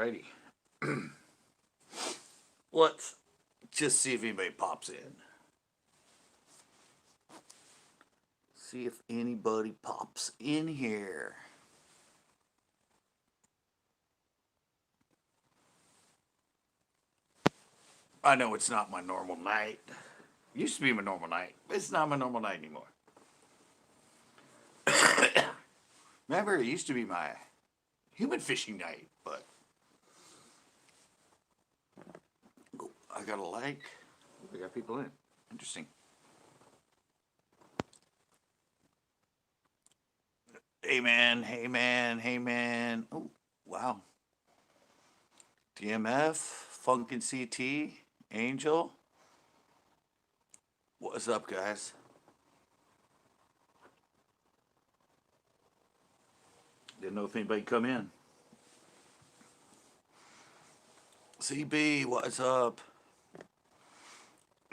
Alrighty. Let's just see if anybody pops in. See if anybody pops in here. I know it's not my normal night. It used to be my normal night, but it's not my normal night anymore. Remember, it used to be my human fishing night, but I got a like. We got people in. Interesting. Hey man, hey man, hey man. Oh, wow. DMF, Funkin' CT, Angel. What's up, guys? Didn't know if anybody come in. CB, what's up?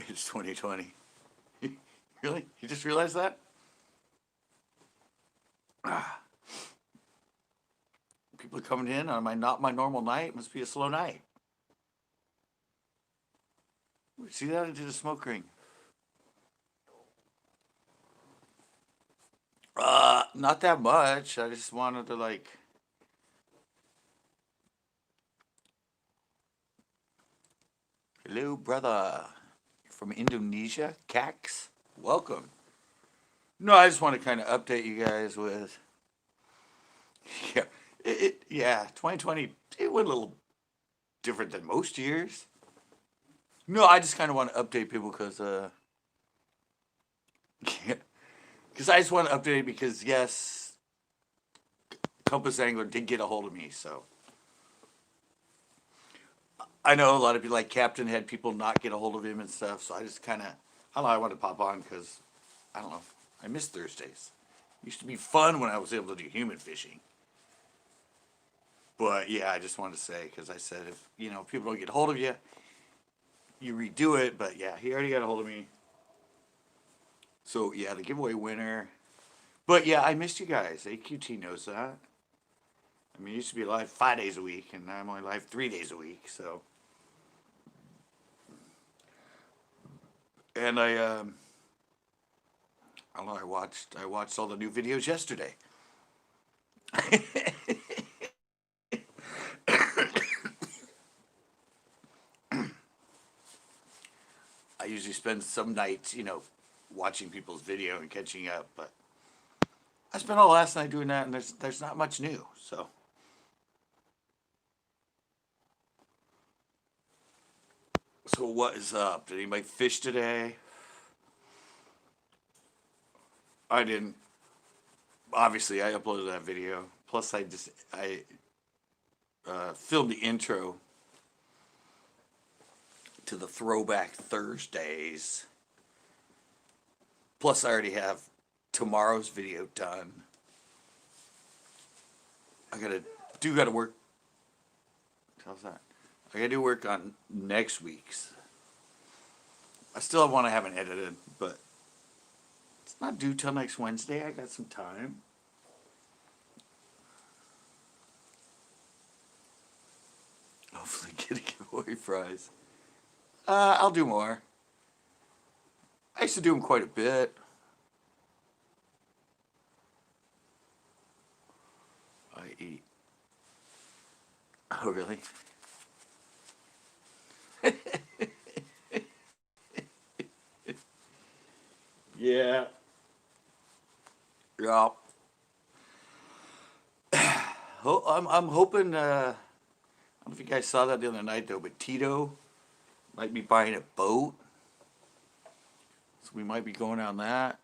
It's 2020. Really? You just realized that? People are coming in on not my normal night. It must be a slow night. See that? I did a smoke ring. Not that much. I just wanted to like. Hello, brother. You're from Indonesia, Cax. Welcome. No, I just want to kind of update you guys with. Yeah, 2020. It went a little different than most years. No, I just kind of want to update people because yeah, because I just want to update because yes, Compass Angler did get a hold of me, so I know a lot of people like Captain had people not get a hold of him and stuff. So I just kind of I don't know. I wanted to pop on because I don't know. I miss Thursdays. Used to be fun when I was able to do human fishing. But yeah, I just wanted to say because I said if people don't get a hold of you, you redo it. But yeah, he already got a hold of me. So yeah, the giveaway winner. But yeah, I missed you guys. AQT knows that. I mean, it used to be live 5 days a week, and now I'm only live 3 days a week. So, and I don't know. I watched all the new videos yesterday. I usually spend some nights, watching people's video and catching up, but I spent all last night doing that, and there's not much new. So what is up? Did anybody fish today? I didn't. Obviously, I uploaded that video. Plus, I filmed the intro to the Throwback Thursdays. Plus, I already have tomorrow's video done. I gotta work. How's that? I gotta do work on next week's. I still want to have it edited, but it's not due till next Wednesday. I got some time. Hopefully get a giveaway prize. I'll do more. I used to do them quite a bit. I eat. Oh, really? Yeah. Yeah. I'm hoping. I don't know if you guys saw that the other night though, but Tito might be buying a boat, so we might be going on that.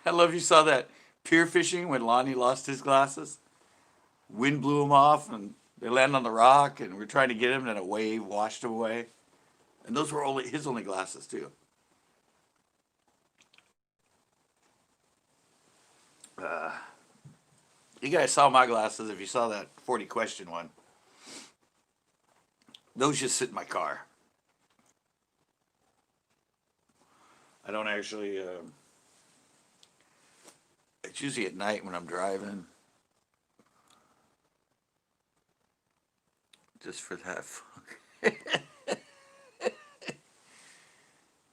I love you saw that pier fishing when Lonnie lost his glasses. Wind blew him off, and they landed on the rock, and we're trying to get him, and then a wave washed him away. And those were only his only glasses too. Uh, you guys saw my glasses if you saw that 40 question one. Those just sit in my car. I don't actually. It's usually at night when I'm driving. Just for that fun.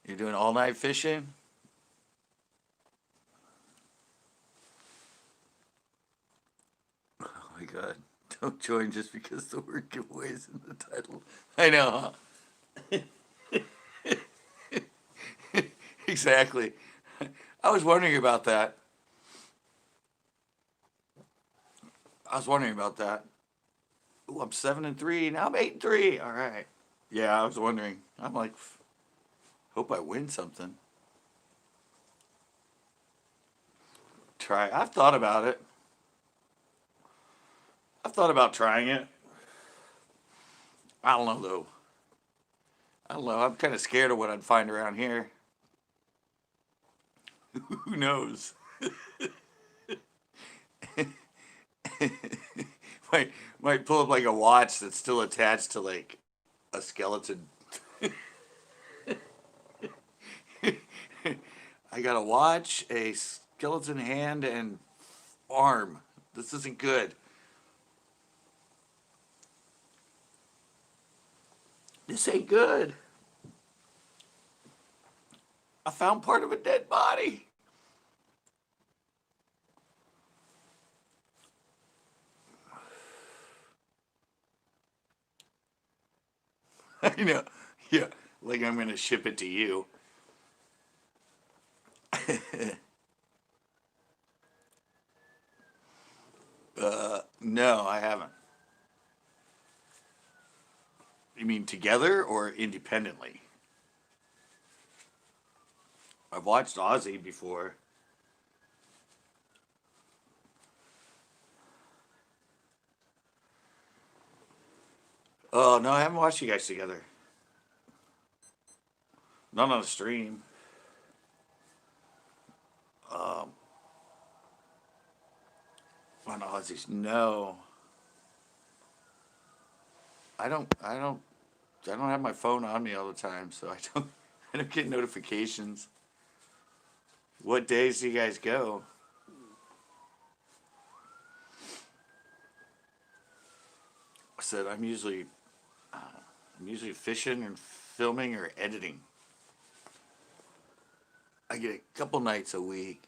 You're doing all night fishing? Oh my god. Don't join just because the word giveaway is in the title. I know, huh? Exactly. I was wondering about that. I was wondering about that. Ooh, I'm 7-3. Now I'm 8-3. All right. Yeah, I was wondering. I'm like, hope I win something. Try. I've thought about it. I've thought about trying it. I don't know though. I don't know. I'm kind of scared of what I'd find around here. Who knows? might pull up like a watch that's still attached to like a skeleton. I got a watch, a skeleton hand, and arm. This isn't good. This ain't good. I found part of a dead body. I know. Yeah. Like I'm going to ship it to you. No, I haven't. You mean together or independently? I've watched Ozzy before. Oh, no, I haven't watched you guys together. Not on a stream. Um, on Ozzy's. No. I don't have my phone on me all the time, so I don't get notifications. What days do you guys go? I said I'm usually fishing and filming or editing. I get a couple nights a week.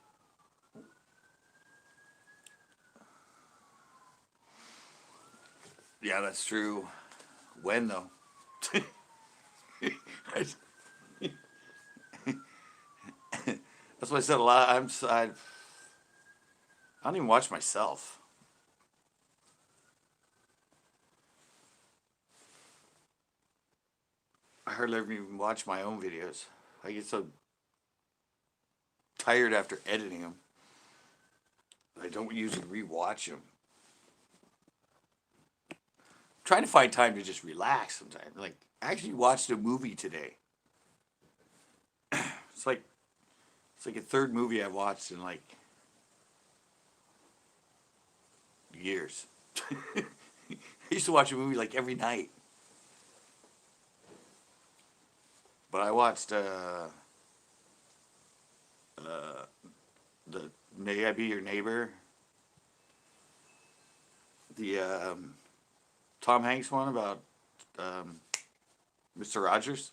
Yeah, that's true. When though? That's what I said a lot. I don't even watch myself. I hardly ever even watch my own videos. I get so tired after editing them. I don't usually rewatch them. I'm trying to find time to just relax sometimes. Like, I actually watched a movie today. It's like a third movie I've watched in like years. I used to watch a movie like every night. But I watched the May I Be Your Neighbor, the Tom Hanks one about um, Mr. Rogers.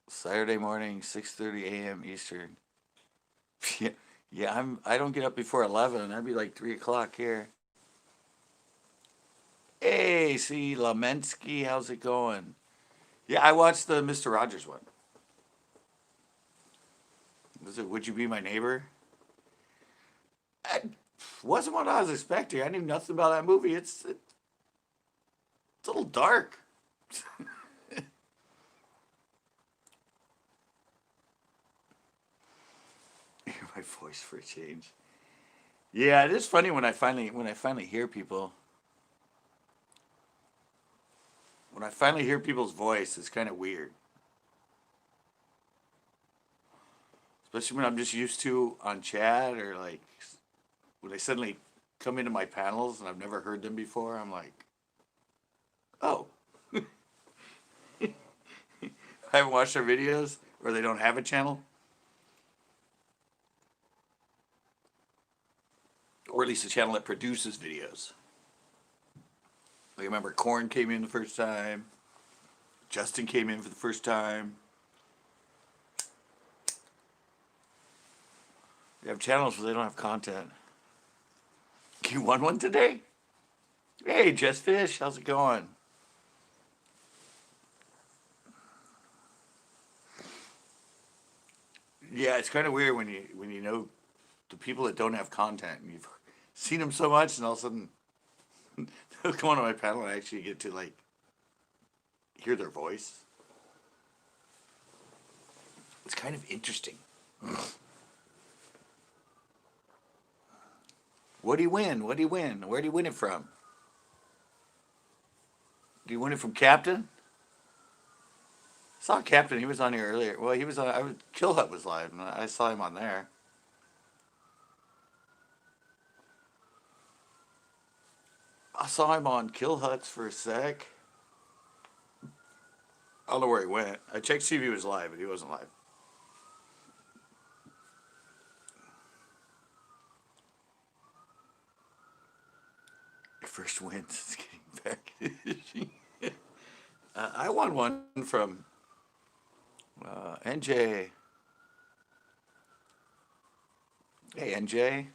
Saturday morning, 6:30 a.m. Eastern. Yeah, yeah. I don't get up before 11. That'd be like 3 o'clock here. Hey, see Lamensky, how's it going? Yeah, I watched the Mr. Rogers one. Was it Would You Be My Neighbor? It wasn't what I was expecting. I knew nothing about that movie. It's a little dark. Hear my voice for a change. Yeah, it is funny when I finally hear people. When I finally hear people's voice, it's kind of weird. Especially when I'm just used to on chat or like when they suddenly come into my panels and I've never heard them before. I'm like, oh, I haven't watched their videos or they don't have a channel. or at least a channel that produces videos. I remember Korn came in the first time. Justin came in for the first time. They have channels where they don't have content. You won one today? Hey, Just Fish, how's it going? Yeah, it's kind of weird when you know the people that don't have content and you've seen them so much, and all of a sudden they'll come on my panel and I actually get to like hear their voice. It's kind of interesting. What do you win? What do you win? Where do you win it from? Do you win it from Captain? I saw Captain. He was on here earlier. Well, he was on. Kill Hut was live, and I saw him on there. I saw him on Kill Huts for a sec. I don't know where he went. I checked to see if he was live, but he wasn't live. Your first win since getting back. I won one from NJ. Hey, NJ.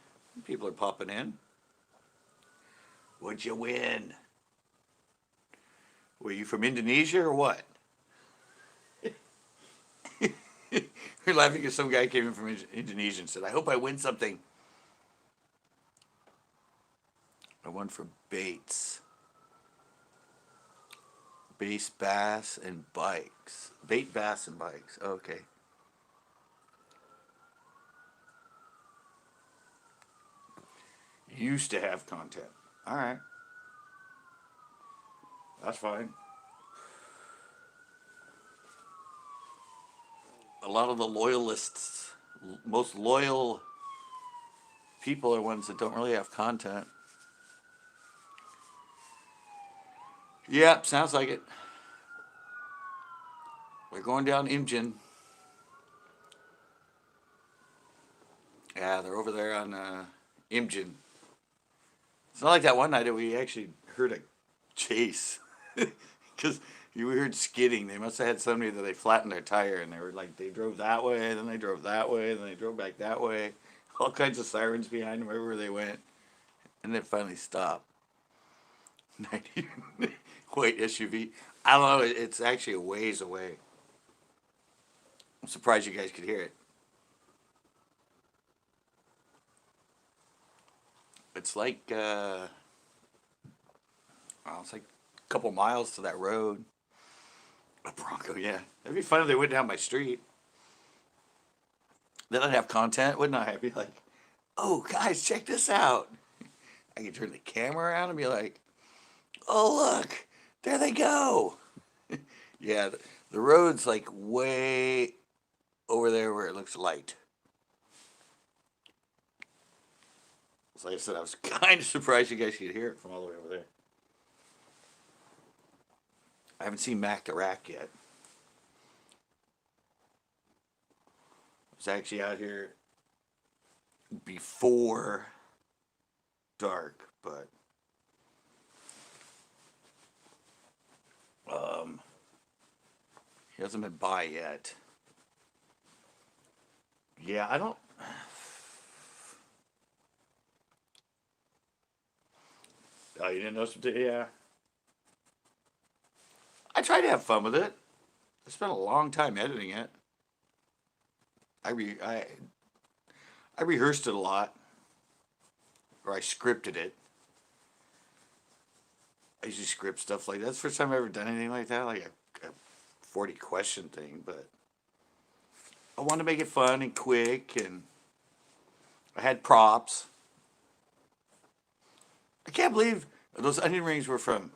People are popping in. What'd you win? Were you from Indonesia or what? You're laughing because some guy came in from Indonesia and said, I hope I win something. I won for baits. Bass, bass, and bikes. Bait, bass, and bikes. Okay. Used to have content. All right. That's fine. A lot of the loyalists, most loyal people are ones that don't really have content. Yep, sounds like it. We're going down Imjin. Yeah, they're over there on Imjin. It's not like that one night that we actually heard a chase. Because we heard skidding. They must have had somebody that they flattened their tire and they were like, they drove that way, then they drove that way, then they drove back that way. All kinds of sirens behind them wherever they went. And then finally stopped. 90 Wait, SUV. I don't know. It's actually a ways away. I'm surprised you guys could hear it. It's like, well, it's like a couple miles to that road. A Bronco, yeah. That'd be fun if they went down my street. Then I'd have content, wouldn't I? I'd be like, oh, guys, check this out. I could turn the camera around and be like, oh, look, there they go. Yeah, the road's like way over there where it looks light. So like I said, I was kind of surprised you guys could hear it from all the way over there. I haven't seen Mac the Rack yet. I was actually out here before dark, but he hasn't been by yet. Yeah, I don't. Oh, you didn't know something? Yeah. I tried to have fun with it. I spent a long time editing it. I rehearsed it a lot, or I scripted it. I usually script stuff like that. That's the first time I've ever done anything like that, like a 40 question thing. But I wanted to make it fun and quick, and I had props. I can't believe those onion rings were from.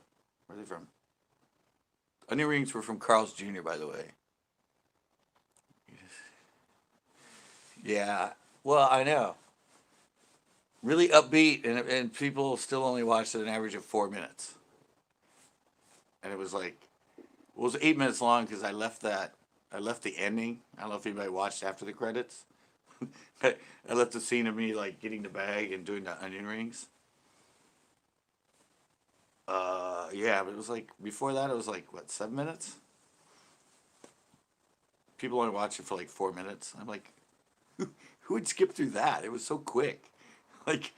Where are they from? Onion rings were from Carl's Jr., by the way. Yeah. Well, I know. Really upbeat, and people still only watched it an average of 4 minutes. And it was like, well, it was 8 minutes long because I left the ending. I don't know if anybody watched after the credits. I left the scene of me like getting the bag and doing the onion rings. Yeah, but it was like before that it was like what, 7 minutes? People only watch it for like 4 minutes. I'm like, who would skip through that? It was so quick. Like,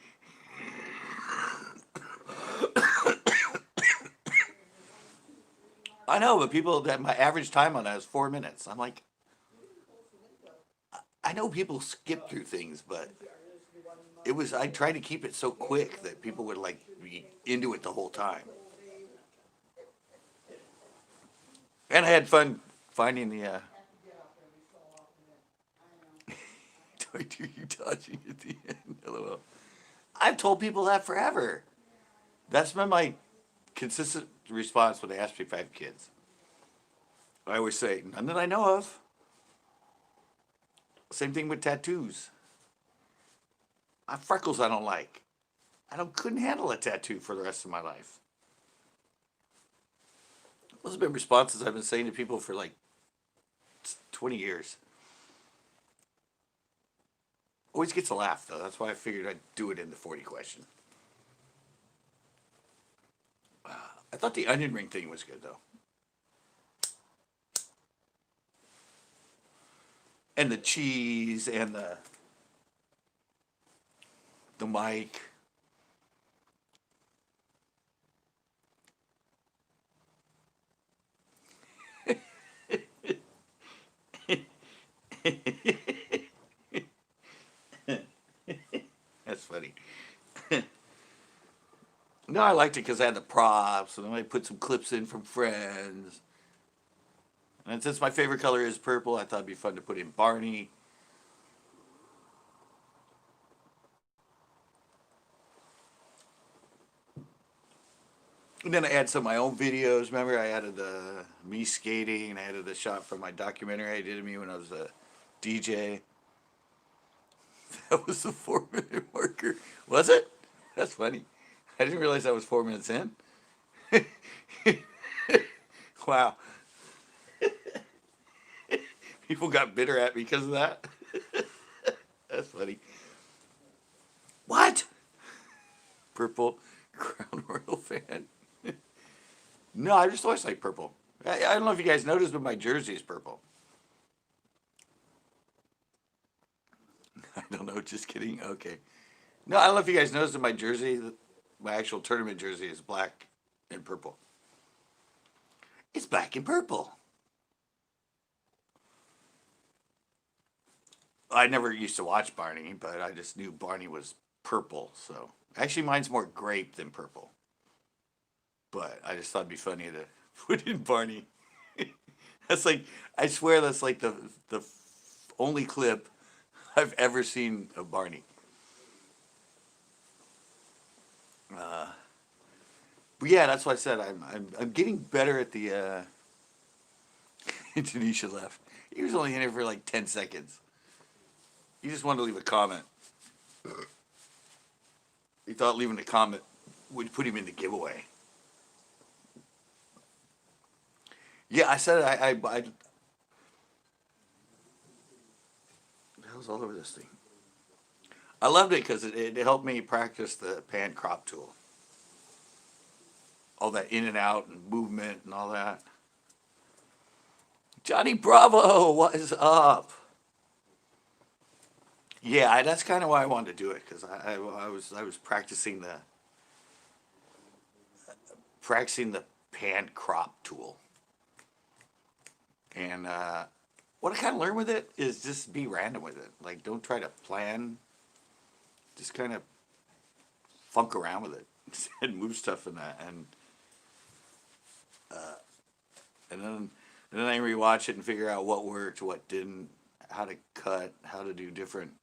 I know, but people that my average time on that is 4 minutes. I'm like, I know people skip through things, but it was I tried to keep it so quick that people would like be into it the whole time. And I had fun finding the do I do you dodging at the end? LOL. I've told people that forever. That's been my consistent response when they ask me if I have kids. I always say, none that I know of. Same thing with tattoos. I have freckles I don't like. Couldn't handle a tattoo for the rest of my life. Those have been responses I've been saying to people for like 20 years. Always gets a laugh though. That's why I figured I'd do it in the 40 question. I thought the onion ring thing was good though. And the cheese and the mic. That's funny. No, I liked it because I had the props, and then I put some clips in from Friends. And since my favorite color is purple, I thought it'd be fun to put in Barney. And then I added some of my own videos. Remember, I added me skating, and I added a shot from my documentary I did of me when I was a DJ. That was the 4 minute marker. Was it? That's funny. I didn't realize I was 4 minutes in. Wow. People got bitter at me because of that. That's funny. What? Purple Crown Royal fan. No, I just always like purple. I don't know if you guys noticed, but my jersey is purple. I don't know, just kidding. Okay. No, I don't know if you guys noticed that my jersey, my actual tournament jersey, is black and purple. It's black and purple. I never used to watch Barney, but I just knew Barney was purple. So actually, mine's more grape than purple. But I just thought it'd be funny to put in Barney. That's like, I swear that's like the only clip I've ever seen of Barney. But yeah, that's what I said. I'm getting better at the. Tanisha left. He was only in here for like 10 seconds. He just wanted to leave a comment. He thought leaving a comment would put him in the giveaway. Yeah, I said I the hell's all over this thing. I loved it because it helped me practice the pan crop tool. All that in and out and movement and all that. Johnny Bravo, what is up? Yeah, that's kind of why I wanted to do it because I was practicing the pan crop tool, and what I kind of learned with it is just be random with it. Like, don't try to plan. Just kind of funk around with it and move stuff in that, and then I rewatch it and figure out what worked, what didn't, how to cut, how to do different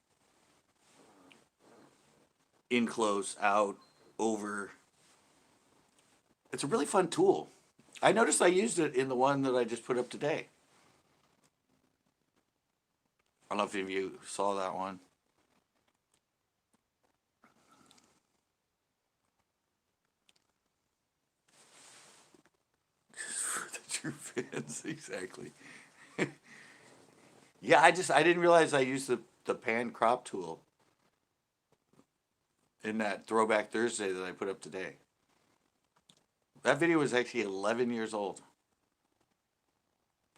in close, out, over. It's a really fun tool. I noticed I used it in the one that I just put up today. I don't know if any of you saw that one. For the true fans, exactly. Yeah, I didn't realize I used the pan crop tool in that Throwback Thursday that I put up today. That video was actually 11 years old.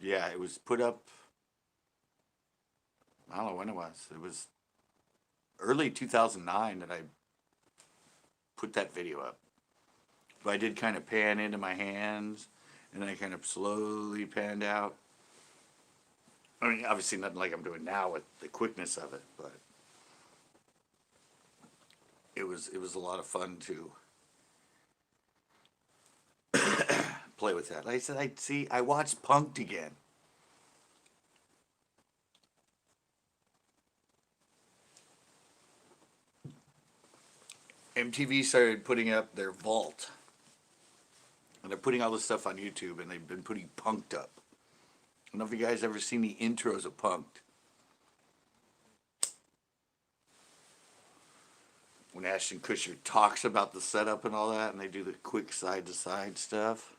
Yeah, it was put up, I don't know when it was. It was early 2009 that I put that video up. But I did kind of pan into my hands, and then I kind of slowly panned out. I mean, obviously nothing like I'm doing now with the quickness of it, but it was a lot of fun to play with that. Like I said, I watched Punk'd again. MTV started putting up their vault. And they're putting all this stuff on YouTube, and they've been putting Punk'd up. I don't know if you guys ever seen the intros of Punk'd. When Ashton Kutcher talks about the setup and all that, and they do the quick side-to-side stuff.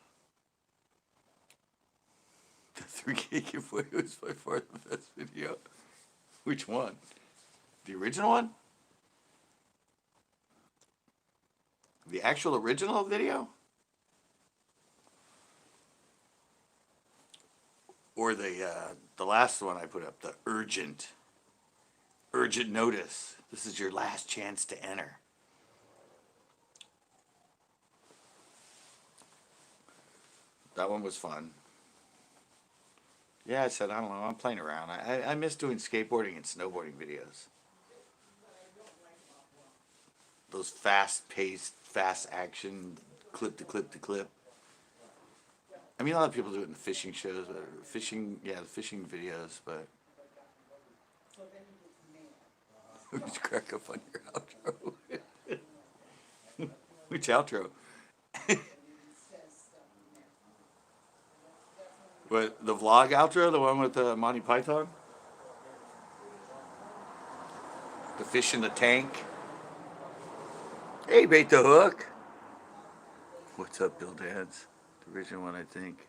The 3K giveaway was by far the best video. Which one? The original one? The actual original video? Or the last one I put up, the urgent notice. This is your last chance to enter. That one was fun. Yeah, I said, I don't know, I'm playing around. I miss doing skateboarding and snowboarding videos. Those fast-paced, fast-action, clip-to-clip-to-clip. I mean, a lot of people do it in the fishing shows, the fishing videos, but just crack up on your outro. Which outro? What, the vlog outro, the one with Monty Python? The fish in the tank? Hey, bait the hook. What's up, Bill Dance? The original one, I think.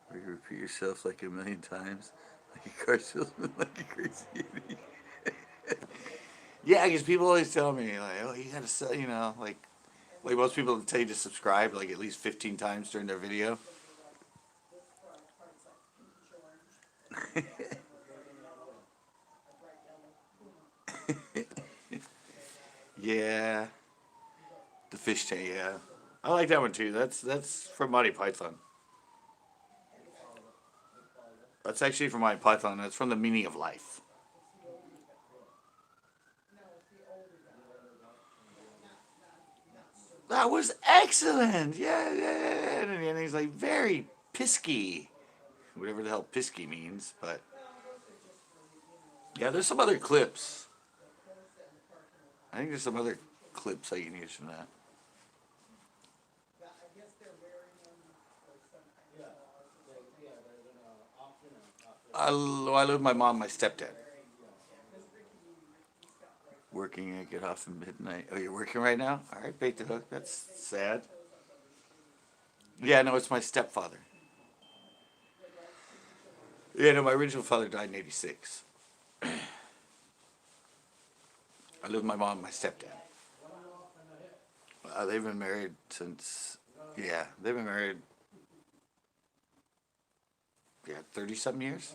Where you repeat yourself like a million times, like a car salesman, like a crazy idiot. Yeah, because people always tell me, like, oh, you gotta sell, you know, like most people tell you to subscribe like at least 15 times during their video. Yeah, the fish tank. Yeah, I like that one too. That's from Monty Python. That's actually from Monty Python. That's from The Meaning of Life. That was excellent. Yeah, yeah, yeah. And he's like very pisky, whatever the hell pisky means. But yeah, there's some other clips. I think there's some other clips I can use from that. I live with my mom, my stepdad. Working, I get off at midnight. Oh, you're working right now? All right, bait the hook. That's sad. Yeah, no, it's my stepfather. Yeah, no, my original father died in '86. I live with my mom and my stepdad. They've been married since, yeah, they've been married, 30-something years.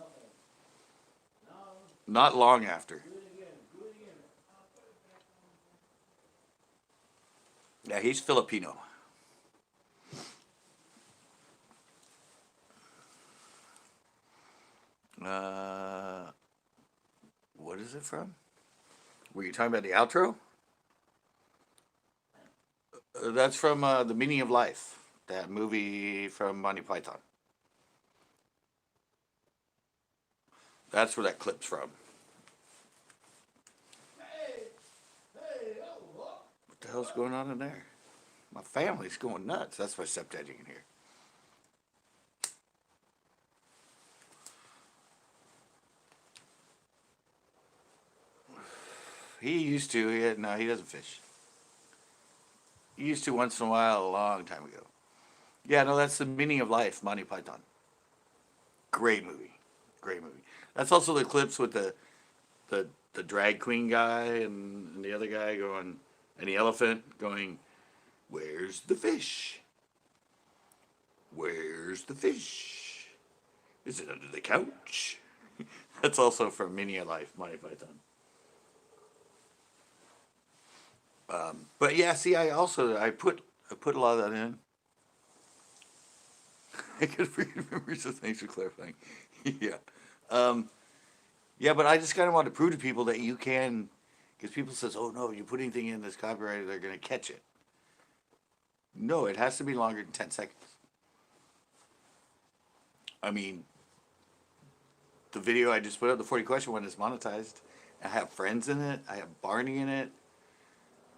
Not long after. Yeah, he's Filipino. What is it from? Were you talking about the outro? That's from The Meaning of Life, that movie from Monty Python. That's where that clip's from. What the hell's going on in there? My family's going nuts. That's my stepdad you can hear. He used to. No, he doesn't fish. He used to once in a while, a long time ago. Yeah, no, that's The Meaning of Life, Monty Python. Great movie. Great movie. That's also the clips with the the drag queen guy and the other guy going, and the elephant going, "Where's the fish? Where's the fish? Is it under the couch?" That's also from Mini a Life, Monty Python. But yeah, see, I put a lot of that in. I could remember, so thanks for clarifying. Yeah. Um, yeah, but I just kind of want to prove to people that you can, because people says, "Oh no, you put anything in this copyrighted, they're gonna catch it." No, it has to be longer than 10 seconds. I mean, the video I just put up, the 40 question one, is monetized. I have friends in it. I have Barney in it.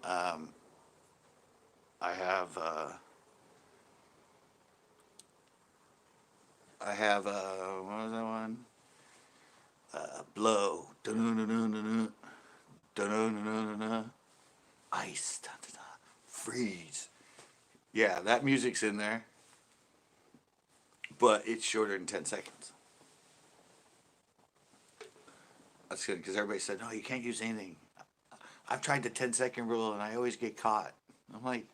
Um, I have what was that one? Blow. Dun-dun-dun-dun-dun. Dun-dun-dun-dun-dun. Ice. Dun-dun-dun. Freeze. Yeah, that music's in there, but it's shorter than 10 seconds. That's good, because everybody said, no, you can't use anything. I've tried the 10-second rule and I always get caught. I'm like,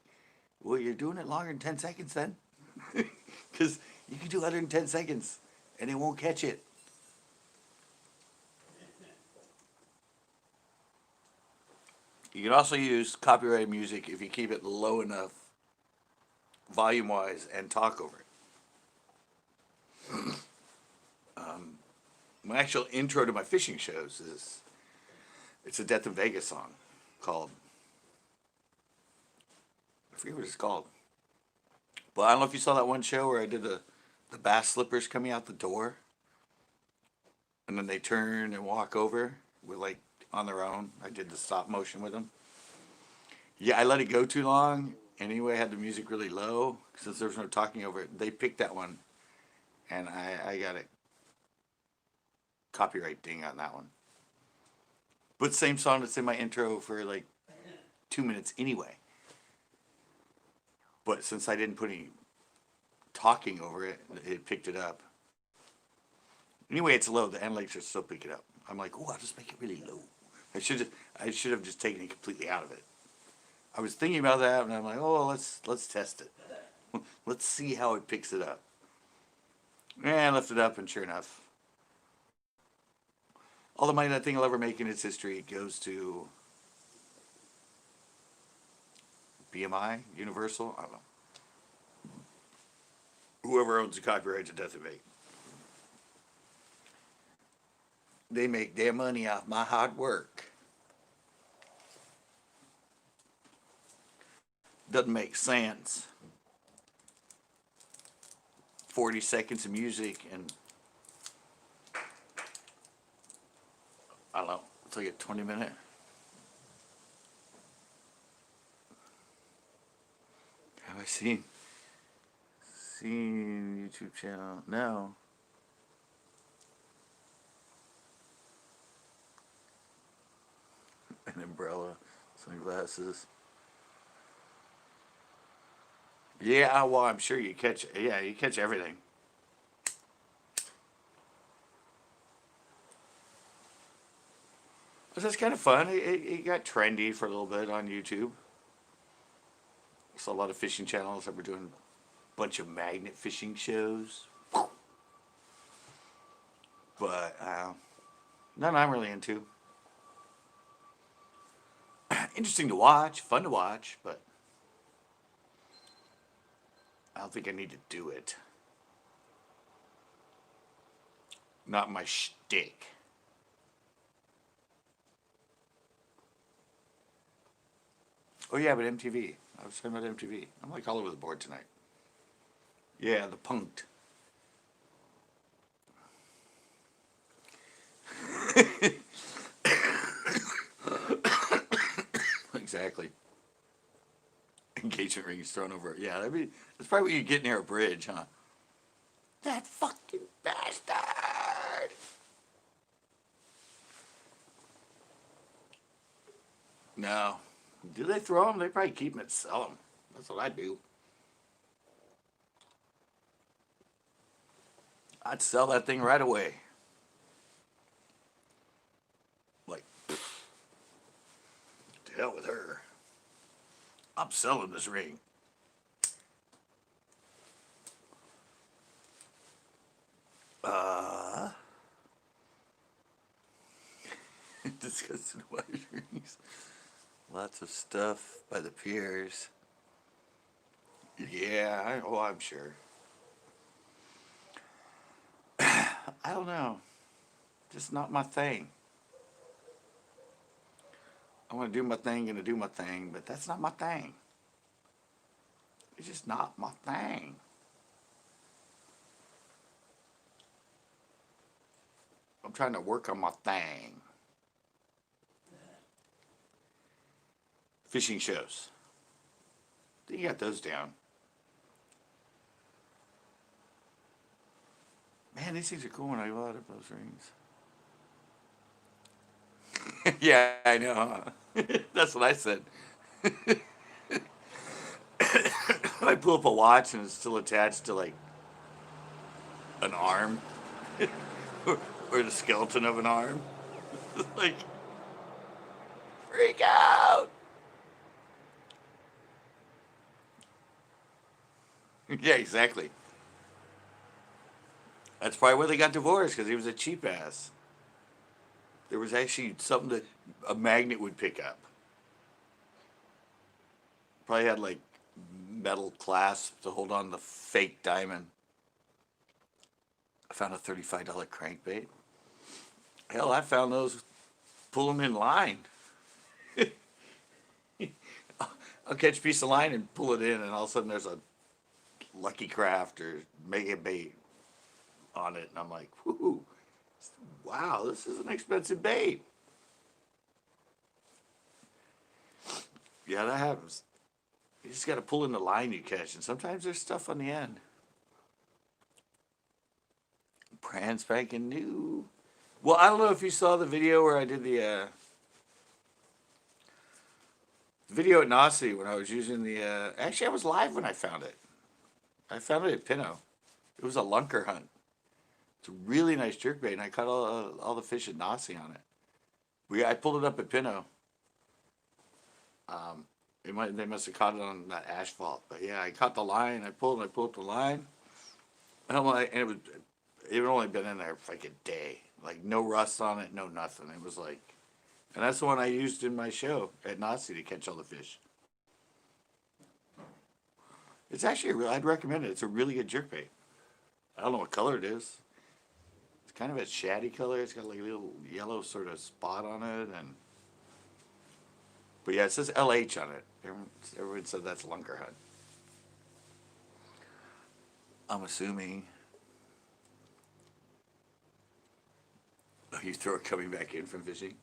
well, you're doing it longer than 10 seconds then? Because you can do 110 seconds and it won't catch it. You can also use copyrighted music if you keep it low enough, volume wise, and talk over it. My actual intro to my fishing shows is it's a Death in Vegas song called, I forget what it's called. But I don't know if you saw that one show where I did the bass slippers coming out the door, and then they turn and walk over with like on their own. I did the stop motion with them. Yeah, I let it go too long. And anyway, I had the music really low since there was no talking over it. They picked that one, and I got a copyright ding on that one. But same song that's in my intro for like 2 minutes anyway. But since I didn't put any talking over it, it picked it up. Anyway, it's low. The analytics should still pick it up. I'm like, oh, I'll just make it really low. I should have just taken it completely out of it. I was thinking about that, and I'm like, oh, let's test it. Let's see how it picks it up. And I left it up, and sure enough, all the money that thing will ever make in its history goes to BMI, Universal, I don't know. Whoever owns the copyright to Death of Eight. They make their money off my hard work. Doesn't make sense. 40 seconds of music and I don't know, it's like a 20-minute. Have I seen YouTube channel? No. An umbrella, sunglasses. Yeah, well, I'm sure you catch. Yeah, you catch everything. But that's kind of fun. It got trendy for a little bit on YouTube. I saw a lot of fishing channels that were doing a bunch of magnet fishing shows. But none I'm really into. Interesting to watch, fun to watch, but I don't think I need to do it. Not my shtick. Oh yeah, but MTV. I was talking about MTV. I'm like all over the board tonight. Yeah, the punked. Exactly. Engagement rings thrown over. Yeah, that's probably what you get near a bridge, huh? That fucking bastard! No. Do they throw them? They probably keep them and sell them. That's what I do. I'd sell that thing right away. Like, hell with her. I'm selling this ring. Disgusted white rings. Lots of stuff by the piers. Yeah, I'm sure. I don't know. Just not my thing. I want to do my thing, gonna do my thing, but that's not my thing. It's just not my thing. I'm trying to work on my thing. Fishing shows. I think you got those down. Man, these things are cool when I go out of those rings. Yeah, I know. Huh? That's what I said. I pull up a watch and it's still attached to like an arm or the skeleton of an arm. Like, freak out. Yeah, exactly. That's probably where they got divorced, because he was a cheap ass. There was actually something that a magnet would pick up. Probably had like metal clasp to hold on the fake diamond. I found a $35 crankbait. Hell, I found those, pull them in line. I'll catch a piece of line and pull it in, and all of a sudden there's a Lucky Craft or Mega Bait on it, and I'm like, whoo, wow, this is an expensive bait. Yeah, that happens. You just got to pull in the line you catch, and sometimes there's stuff on the end. Brand spanking new. Well, I don't know if you saw the video where I did the video at Nazi when I was using the. Actually, I was live when I found it. I found it at Pinot. It was a lunker hunt. It's a really nice jerkbait, and I caught all the fish at Nazi on it. I pulled it up at Pinot. They must have caught it on that asphalt, but yeah, I caught the line. I pulled up the line, and I'm like, and it had only been in there for like a day, like no rust on it, no nothing. It was like, and that's the one I used in my show at Nazi to catch all the fish. It's actually I'd recommend it. It's a really good jerkbait. I don't know what color it is. It's kind of a shaddy color. It's got like a little yellow sort of spot on it, but yeah, it says LH on it. Everyone said that's lunker hunt. I'm assuming. Oh, you throw it coming back in from fishing?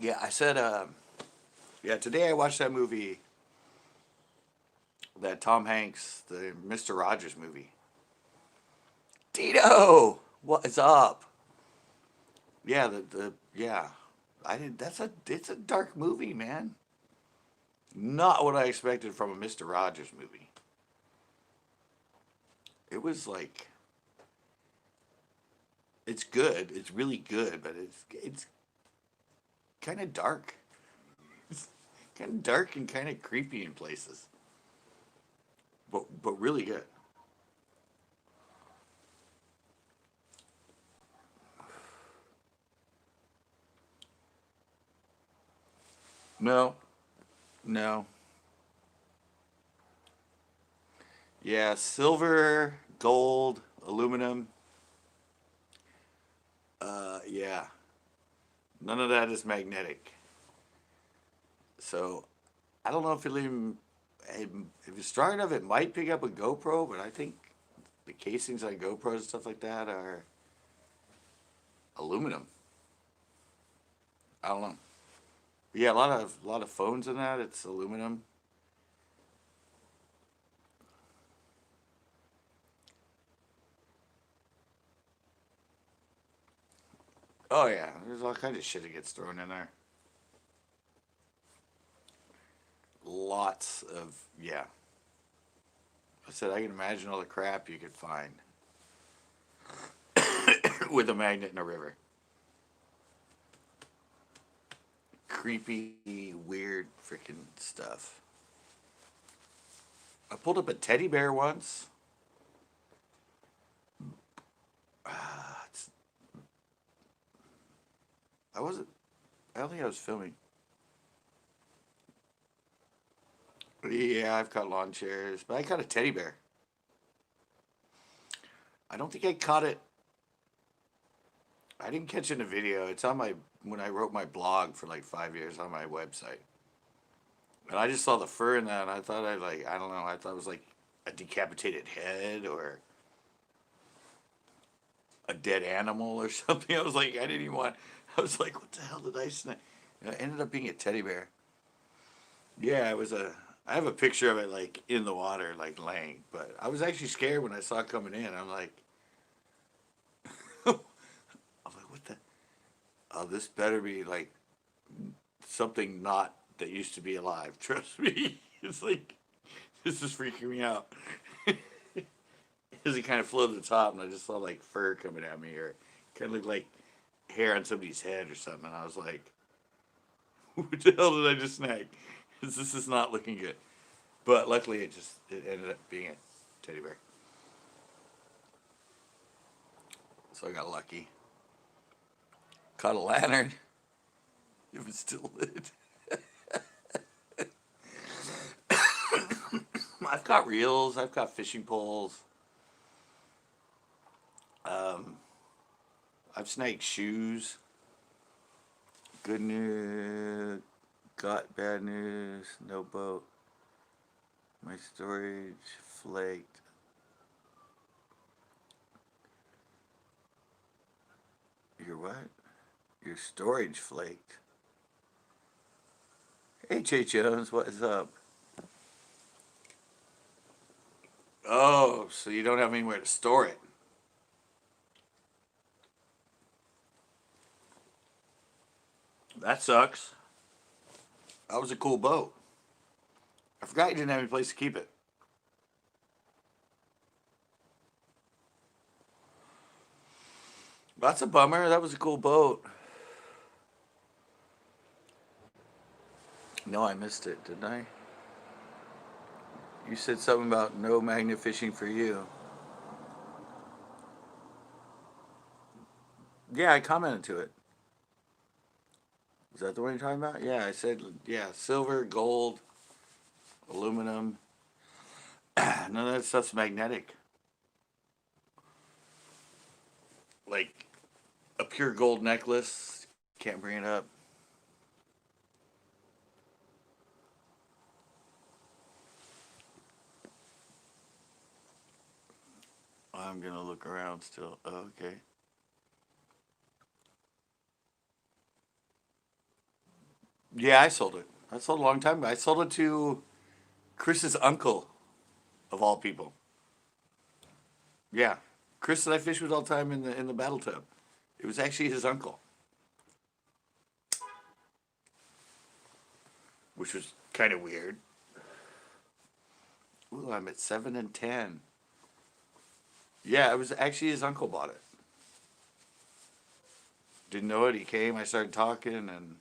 Yeah, I said, yeah, today I watched that movie, that Tom Hanks, the Mr. Rogers movie. Tito, what is up? Yeah, yeah, I did. It's a dark movie, man. Not what I expected from a Mr. Rogers movie. It was like, it's good. It's really good, but it's kind of dark. It's kind of dark and kind of creepy in places. But really good. No, no. Yeah, silver, gold, aluminum. Yeah. None of that is magnetic. So I don't know if if it's strong enough, it might pick up a GoPro, but I think the casings on GoPros and stuff like that are aluminum. I don't know. But yeah, a lot of phones in that, it's aluminum. Oh yeah, there's all kinds of shit that gets thrown in there. Lots of, yeah. I said I can imagine all the crap you could find. with a magnet in a river. Creepy, weird freaking stuff. I pulled up a teddy bear once. I wasn't. I don't think I was filming. Yeah, I've caught lawn chairs, but I caught a teddy bear. I don't think I caught it. I didn't catch it in a video. It's on my when I wrote my blog for like 5 years on my website. And I just saw the fur in that, and I thought I don't know. I thought it was like a decapitated head or a dead animal or something. I was like, I didn't even want. I was like, what the hell did I snap? And it ended up being a teddy bear. Yeah, it was a. I have a picture of it like in the water, like laying. But I was actually scared when I saw it coming in. I'm like, what the? Oh, this better be like something not that used to be alive. Trust me. It's like this is freaking me out. Because he kind of flew to the top, and I just saw like fur coming at me, or kind of looked like hair on somebody's head or something. And I was like, what the hell did I just snag? Because this is not looking good. But luckily, it ended up being a teddy bear. So I got lucky. Caught a lantern. It was still lit. I've got reels. I've got fishing poles. I've snagged shoes. Good news. Got bad news. No boat. My storage flaked. Your what? Your storage flaked. Hey, Jay Jones, what is up? Oh, so you don't have anywhere to store it. That sucks. That was a cool boat. I forgot you didn't have any place to keep it. That's a bummer. That was a cool boat. No, I missed it, didn't I? You said something about no magnet fishing for you. Yeah, I commented to it. Is that the one you're talking about? Yeah, I said, yeah, silver, gold, aluminum. None of that stuff's magnetic. Like a pure gold necklace, can't bring it up. I'm gonna look around still. Oh, okay. Yeah, I sold it. I sold it a long time ago. I sold it to Chris's uncle, of all people. Yeah, Chris that I fish with all the time in the battle tub. It was actually his uncle, which was kind of weird. Ooh, I'm at 7 and 10. Yeah, it was actually his uncle bought it. Didn't know it. He came. I started talking and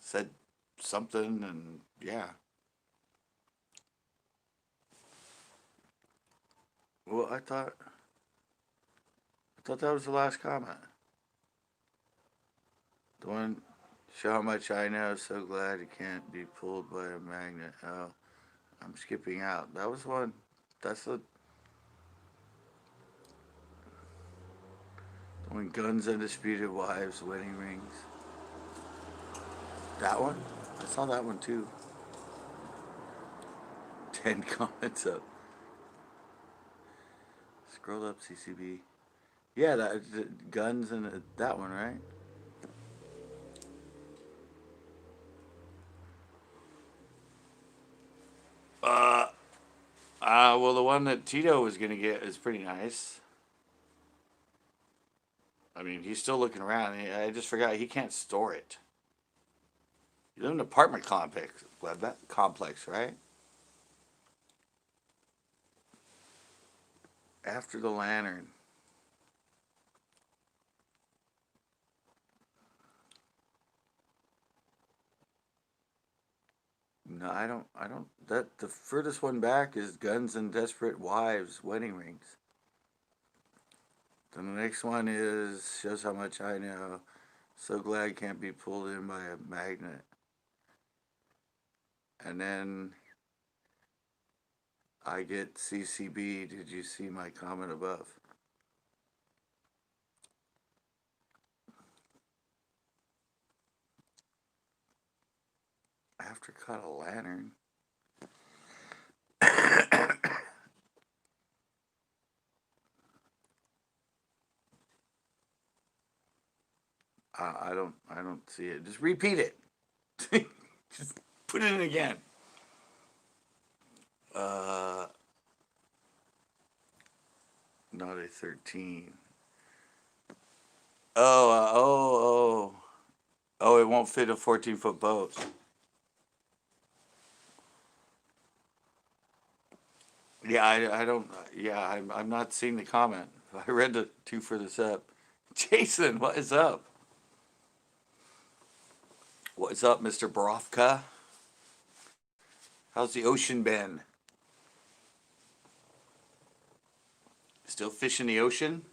said something, and yeah. Well, I thought that was the last comment. The one, show how much I know. So glad it can't be pulled by a magnet. Oh, I'm skipping out. That was one. That's the when guns, undisputed wives, wedding rings. That one. I saw that one too. 10 comments up. Scroll up, CCB. Yeah, that guns and that one, right? Uh, well, the one that Tito was gonna get is pretty nice. I mean, he's still looking around. I just forgot he can't store it. You live in an apartment complex, right? After the lantern. No, I don't. That the furthest one back is Guns and Desperate Wives Wedding Rings. Then the next one is Shows How Much I Know. So glad can't be pulled in by a magnet. And then I get CCB. Did you see my comment above? After cut a lantern. I don't see it. Just repeat it. Just put it in again. Uh, not a 13. Oh, it won't fit a 14-foot boat. Yeah, I don't, yeah, I'm not seeing the comment. I read the two furthest up. Jason, what is up? What's up, Mr. Borofka? How's the ocean been? Still fishing the ocean?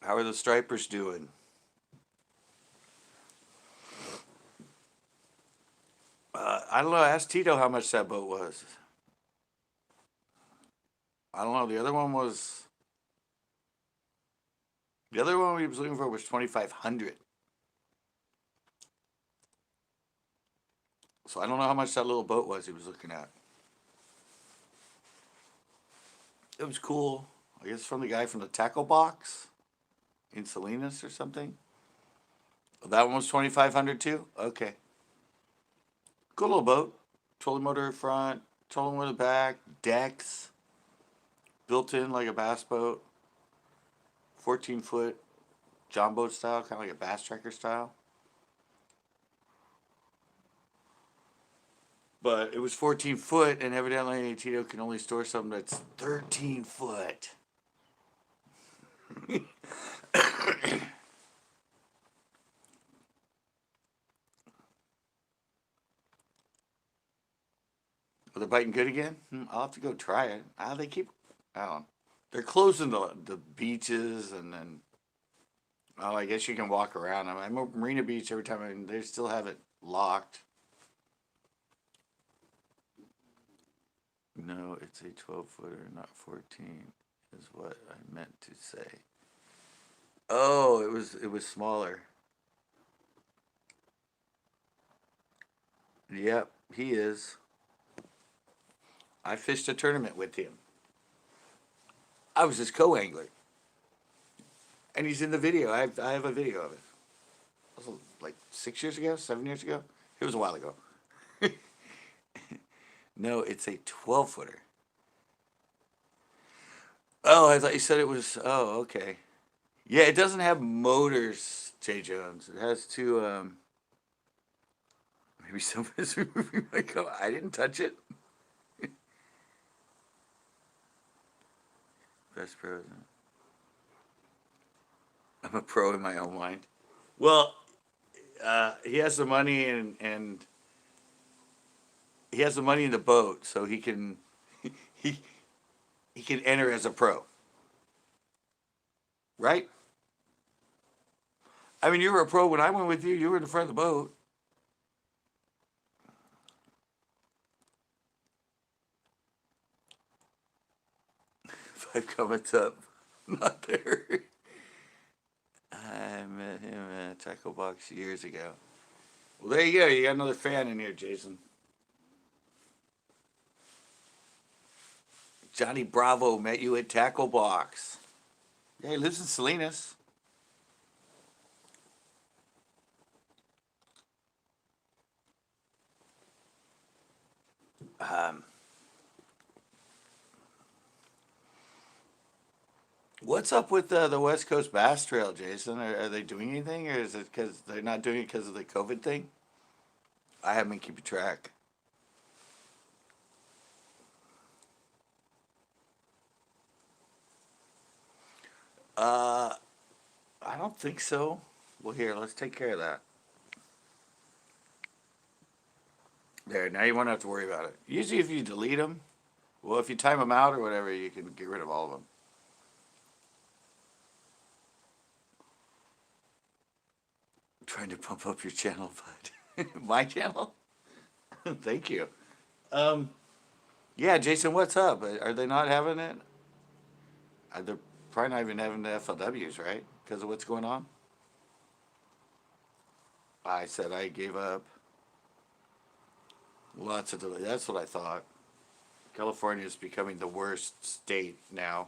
How are the stripers doing? I don't know. Ask Tito how much that boat was. I don't know. The other one we was looking for was 2,500. So I don't know how much that little boat was he was looking at. It was cool. I guess from the guy from the tackle box in Salinas or something. Oh, that one was 2,500 too. Okay, cool little boat. Trolling motor front, trolling motor back, decks built in like a bass boat. 14-foot John boat style, kind of like a bass tracker style. But it was 14 foot, and evidently Tito can only store something that's 13 foot. Are they biting good again? I'll have to go try it. They keep, I don't know. They're closing the beaches, and then, oh, I guess you can walk around. I'm at Marina Beach every time, and they still have it locked. No, it's a 12-footer, not 14, is what I meant to say. Oh, it was smaller. Yep, he is. I fished a tournament with him. I was his co-angler, and he's in the video. I have a video of it. It was like 6 years ago, 7 years ago. It was a while ago. No, it's a 12-footer. Oh, I thought you said it was. Oh, okay. Yeah, it doesn't have motors, Jay Jones. It has two. Maybe somebody's removing my coat. I didn't touch it. Best president. I'm a pro in my own mind. Well, he has the money and he has the money in the boat, so he he can enter as a pro, right? I mean, you were a pro when I went with you. You were in the front of the boat. Five comments up, not there. I met him in a tackle box years ago. Well, there you go. You got another fan in here, Jason. Johnny Bravo met you at tackle box. Yeah, he lives in Salinas. Um, what's up with the West Coast Bass Trail, Jason? Are they doing anything, or is it because they're not doing it because of the COVID thing? I haven't been keeping track. Uh, I don't think so. Well, here, let's take care of that. There, now you won't have to worry about it. Usually if you delete them, well, if you time them out or whatever, you can get rid of all of them. Trying to pump up your channel, but my channel? Thank you. Um, yeah, Jason, what's up? Are they not having it? They're probably not even having the FLWs, right? Because of what's going on? I said I gave up lots of delay. That's what I thought. California is becoming the worst state now.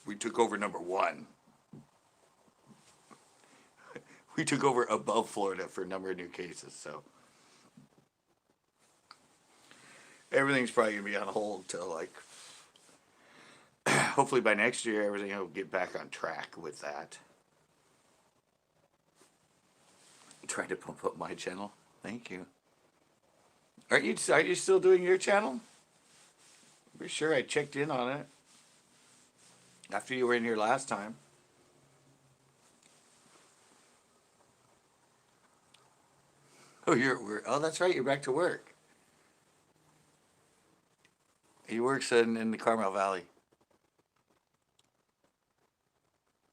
We took over number one. We took over above Florida for a number of new cases, so everything's probably gonna be on hold till like hopefully by next year everything will get back on track with that. I'm trying to pump up my channel. Thank you. Are you still doing your channel? I'm pretty sure I checked in on it after you were in here last time. Oh, oh, that's right. You're back to work. He works in the Carmel Valley.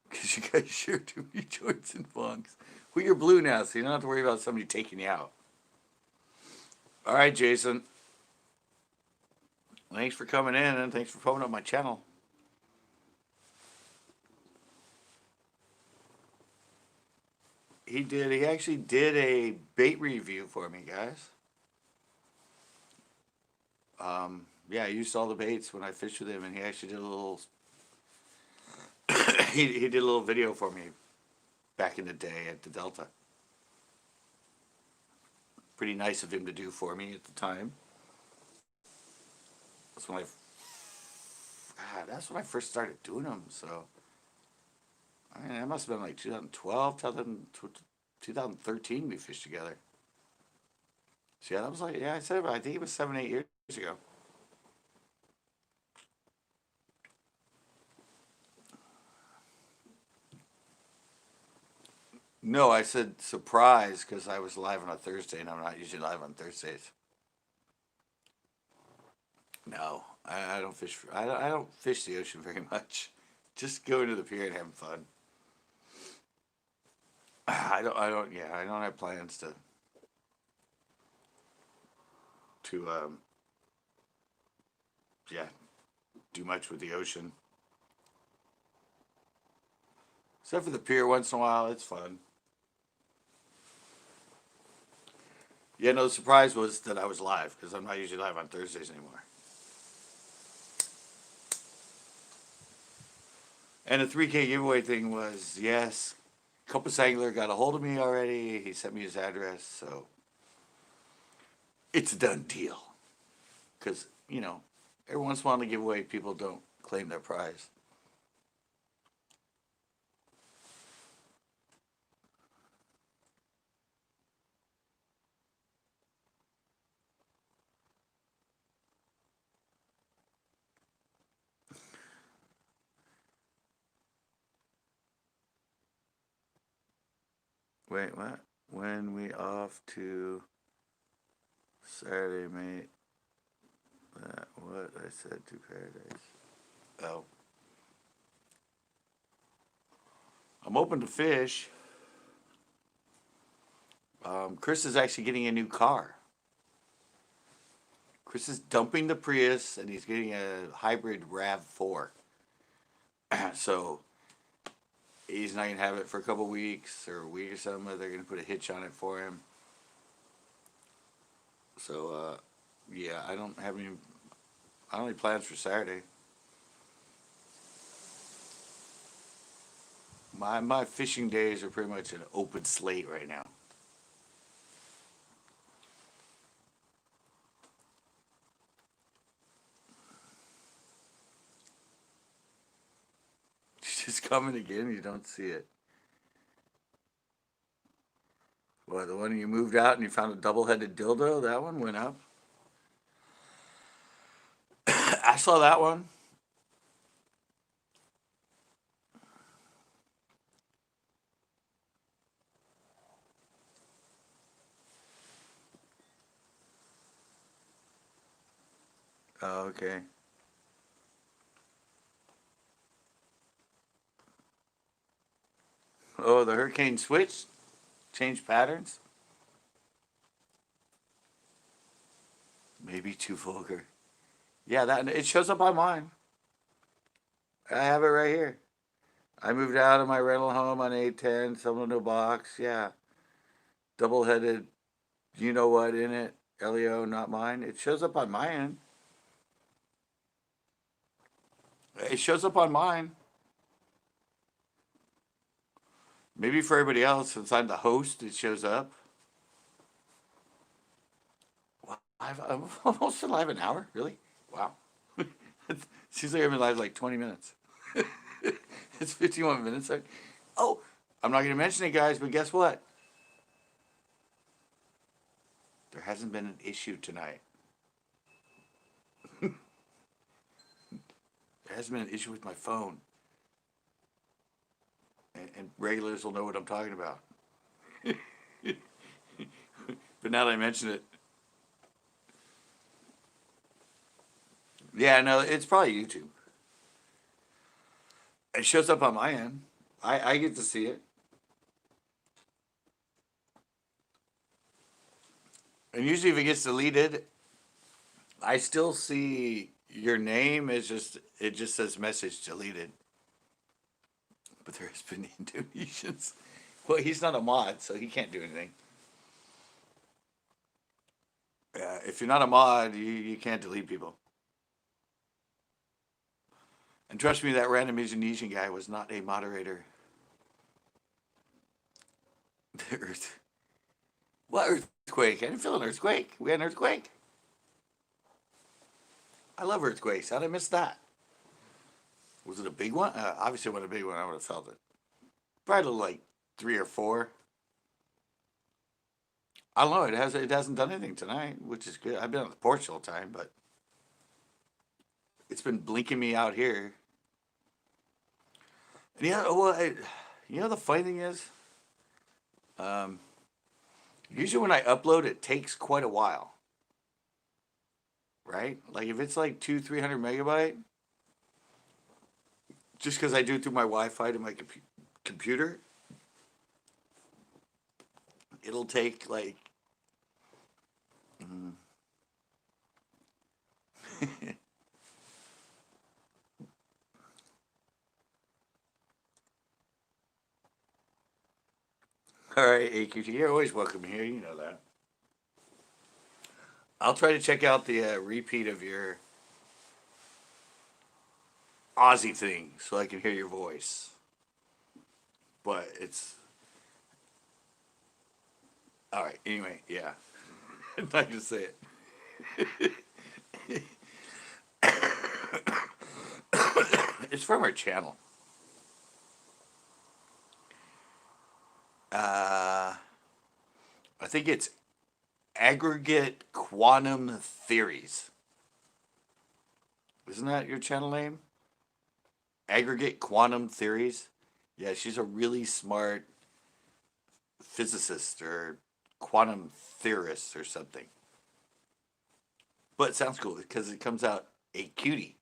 Because you guys share too many joints and funks. Well, you're blue now, so you don't have to worry about somebody taking you out. All right, Jason. Thanks for coming in and thanks for pumping up my channel. He did. He actually did a bait review for me, guys. Yeah, I used all the baits when I fished with him, and he actually did a little. he did a little video for me back in the day at the Delta. Pretty nice of him to do for me at the time. That's when I first started doing them. So, I mean, that must have been like 2012, 2013 we fished together. So yeah, that was like, yeah, I said, I think it was 7, 8 years ago. No, I said surprise because I was live on a Thursday and I'm not usually live on Thursdays. No, I don't fish. I don't fish the ocean very much. Just going to the pier and having fun. Yeah, I don't have plans to yeah, do much with the ocean. Except for the pier once in a while, it's fun. Yeah, no, the surprise was that I was live because I'm not usually live on Thursdays anymore. And the 3K giveaway thing was, yes, Compass Angler got a hold of me already. He sent me his address, so it's a done deal. Because, every once in a while in the giveaway, people don't claim their prize. Wait, what? When we off to Saturday, mate? What I said to Paradise. Oh. I'm open to fish. Chris is actually getting a new car. Chris is dumping the Prius and he's getting a hybrid RAV4. So he's not going to have it for a couple weeks or a week or something. They're going to put a hitch on it for him. So, yeah, I don't have any plans for Saturday. My fishing days are pretty much an open slate right now. It's just coming again, you don't see it. Well, the one you moved out and you found a double-headed dildo, that one went up. I saw that one. Oh, okay. Oh, the hurricane switched, changed patterns. Maybe too vulgar. Yeah, that it shows up on mine. I have it right here. I moved out of my rental home on 810, someone no box. Yeah, double headed. You know what in it? Leo, not mine. It shows up on my end. It shows up on mine. Maybe for everybody else, since I'm the host, it shows up. Well, I'm almost live an hour. Really? Wow. It seems like I've been live like 20 minutes. It's 51 minutes. Oh, I'm not going to mention it, guys, but guess what? There hasn't been an issue tonight. There hasn't been an issue with my phone. And regulars will know what I'm talking about. But now that I mention it, yeah, no, it's probably YouTube. It shows up on my end. I get to see it. And usually if it gets deleted, I still see your name. It just says message deleted. But there has been Indonesians. Well, he's not a mod, so he can't do anything. If you're not a mod, you can't delete people. And trust me, that random Indonesian guy was not a moderator. The earth. What earthquake? I didn't feel an earthquake. We had an earthquake. I love earthquakes. How did I miss that? Was it a big one? Obviously, it wasn't a big one. I would have felt it. Probably like 3 or 4. I don't know. It hasn't done anything tonight, which is good. I've been on the porch all the time, but it's been blinking me out here. And yeah, well, you know the funny thing is, um, usually when I upload, it takes quite a while, right? Like if it's like 200-300 megabyte, just because I do it through my Wi-Fi to my computer, it'll take like. Mm, all right, AQT, you're always welcome here. You know that. I'll try to check out the repeat of your Aussie thing so I can hear your voice. But it's all right. Anyway, yeah, I'm not gonna say it. It's from our channel. Uh, I think it's Aggregate Quantum Theories. Isn't that your channel name? Aggregate Quantum Theories. Yeah, she's a really smart physicist or quantum theorist or something. But it sounds cool because it comes out a cutie.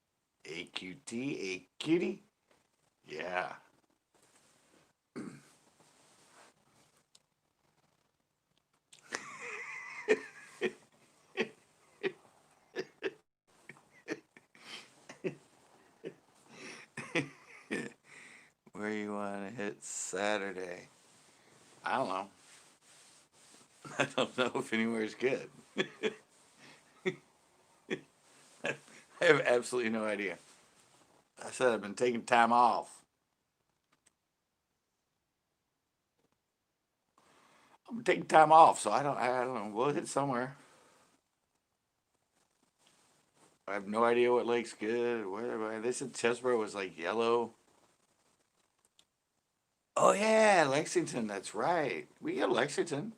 A cutie, a cutie. Yeah. Where you want to hit Saturday? I don't know. I don't know if anywhere's good. I have absolutely no idea. I said I've been taking time off. I'm taking time off, so I don't know. We'll hit somewhere. I have no idea what lake's good. Where they said Chesborough was like yellow. Oh yeah, Lexington. That's right. We go to Lexington.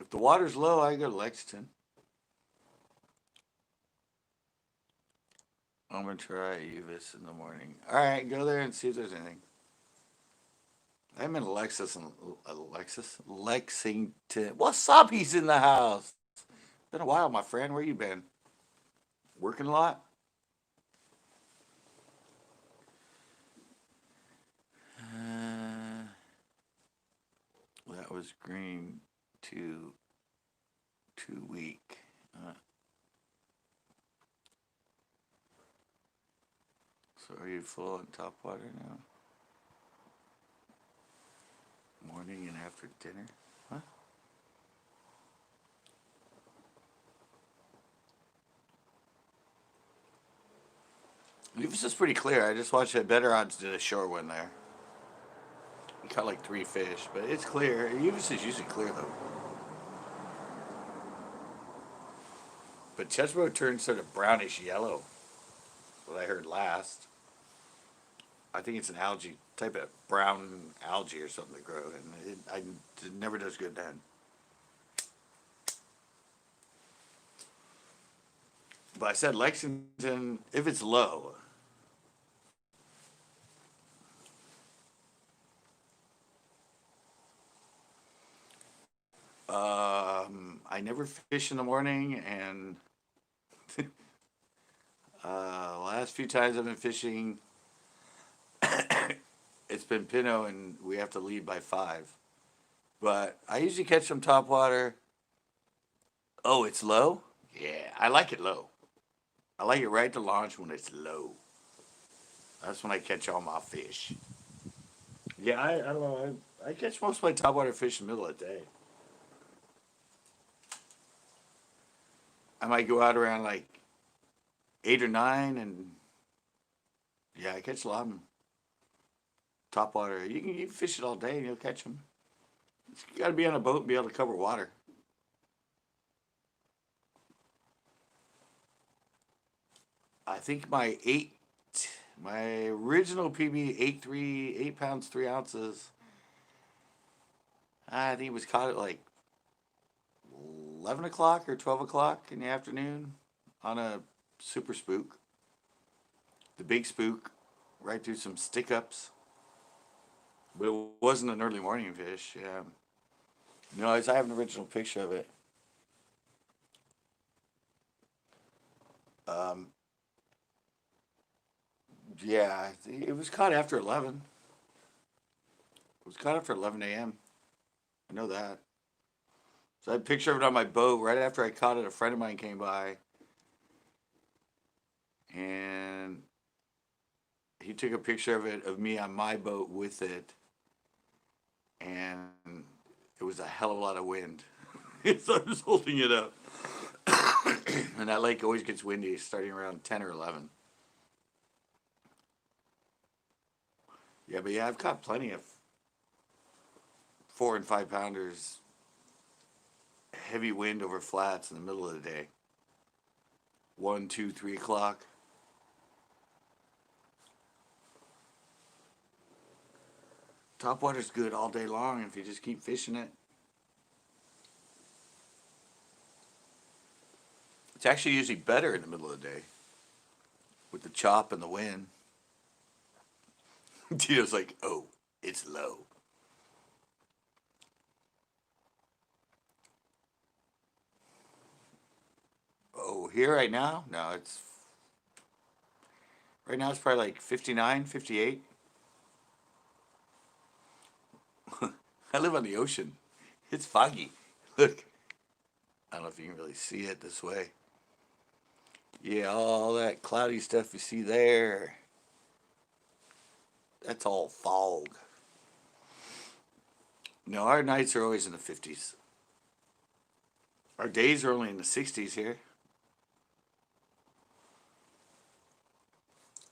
If the water's low, I go to Lexington. I'm gonna try Uvis in the morning. All right, go there and see if there's anything. I'm in Lexington. What's up? He's in the house. Been a while, my friend. Where you been? Working a lot? That was green too weak. So are you full on top water now? Morning and after dinner? Huh? This is pretty clear. I just watched that Better Odds did a short one there. We caught like 3 fish, but it's clear. Uvis is usually clear though. But Chesbro turned sort of brownish yellow. What I heard last. I think it's an algae type of brown algae or something that grow, and it never does good then. But I said Lexington, if it's low. I never fish in the morning, and last few times I've been fishing, it's been pinot, and we have to lead by 5. But I usually catch some topwater. Oh, it's low? Yeah, I like it low. I like it right at the launch when it's low. That's when I catch all my fish. Yeah, I don't know. I catch most of my topwater fish in the middle of the day. I might go out around like 8 or 9, and yeah, I catch a lot of them. Topwater. You can fish it all day and you'll catch them. You got to be on a boat and be able to cover water. I think my original PB 8 pounds 3 ounces. I think it was caught at like 11 o'clock or 12 o'clock in the afternoon on a super spook. The big spook, right through some stick ups. But it wasn't an early morning fish. Yeah. No, I have an original picture of it. Um, yeah, it was caught after 11. It was caught after 11 a.m. I know that. So I had a picture of it on my boat right after I caught it. A friend of mine came by and he took a picture of it, of me on my boat with it. And it was a hell of a lot of wind. So I was holding it up. And that lake always gets windy starting around 10 or 11. Yeah, but yeah, I've caught plenty of 4 and 5 pounders. Heavy wind over flats in the middle of the day. 1, 2, 3 o'clock. Topwater's good all day long if you just keep fishing it. It's actually usually better in the middle of the day with the chop and the wind. Tito's like, oh, it's low. Oh, here right now? No, it's right now it's probably like 59, 58. I live on the ocean. It's foggy. Look, I don't know if you can really see it this way. Yeah, all that cloudy stuff you see there, that's all fog. No, our nights are always in the 50s. Our days are only in the 60s here.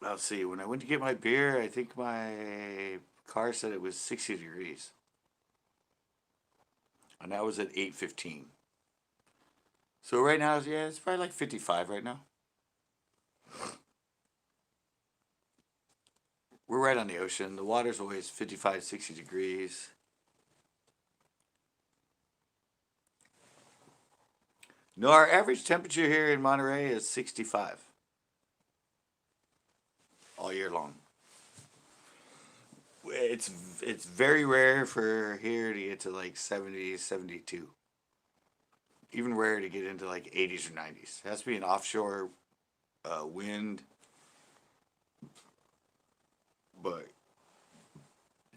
Let's see, when I went to get my beer, I think my car said it was 60 degrees. And that was at 8:15. So right now, yeah, it's probably like 55 right now. We're right on the ocean. The water's always 55, 60 degrees. No, our average temperature here in Monterey is 65 all year long. It's very rare for here to get to like 70, 72. Even rare to get into like 80s or 90s. It has to be an offshore wind, but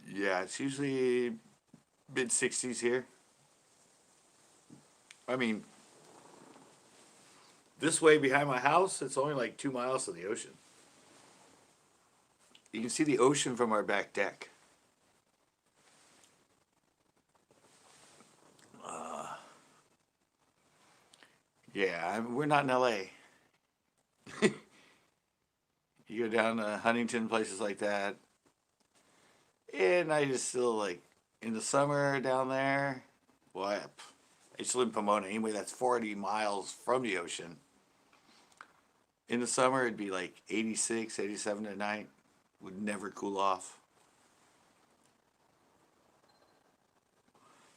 yeah, it's usually mid 60s here. I mean, this way behind my house, it's only like 2 miles to the ocean. You can see the ocean from our back deck. Yeah, we're not in LA. You go down to Huntington, places like that, and I just still like in the summer down there. Well, I used to live in Pomona. Anyway, that's 40 miles from the ocean. In the summer, it'd be like 86, 87 at night. Would never cool off.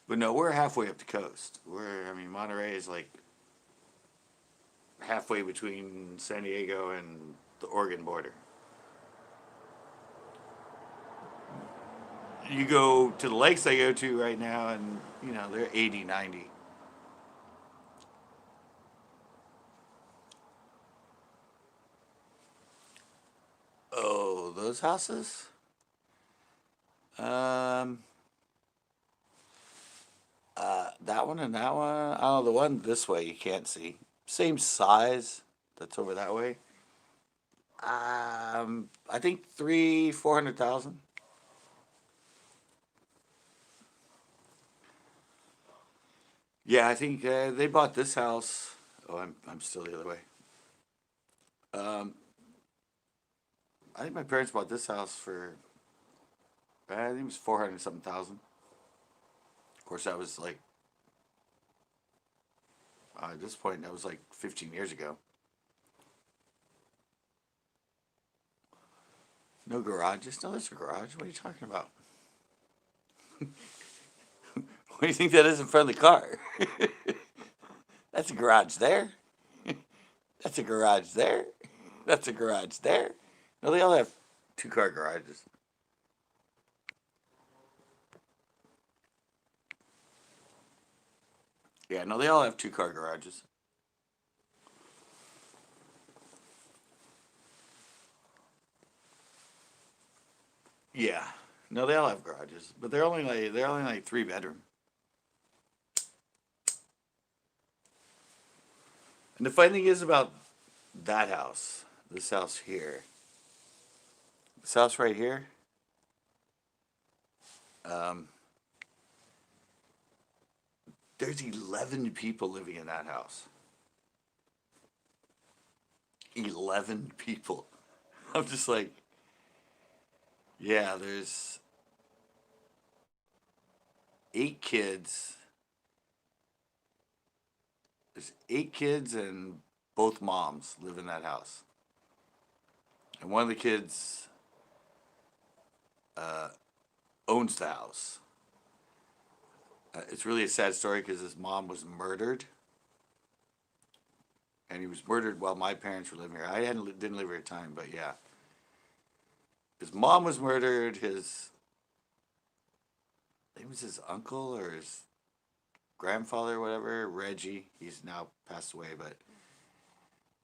But no, we're halfway up the coast. I mean, Monterey is like halfway between San Diego and the Oregon border. You go to the lakes I go to right now, and they're 80, 90. Oh, those houses? Um, that one and that one. Oh, the one this way you can't see. Same size. That's over that way. I think 400,000. Yeah, I think they bought this house. Oh, I'm still the other way. Um, I think my parents bought this house for I think it was 400 something thousand. Of course, that was like at this point that was like 15 years ago. No garages. No, there's a garage. What are you talking about? What do you think that is in front of the car? That's a garage there. That's a garage there. That's a garage there. No, they all have two-car garages. Yeah, no, they all have two-car garages. Yeah, no, they all have garages, but they're only like 3 bedroom. And the funny thing is about that house, this house here, this house right here. Um, there's 11 people living in that house. 11 people. I'm just like, yeah, there's 8 kids. There's 8 kids and both moms live in that house. And one of the kids uh, owns the house. It's really a sad story because his mom was murdered, and he was murdered while my parents were living here. Didn't live here at the time, but yeah, his mom was murdered. I think it was his uncle or his grandfather, or whatever, Reggie. He's now passed away, but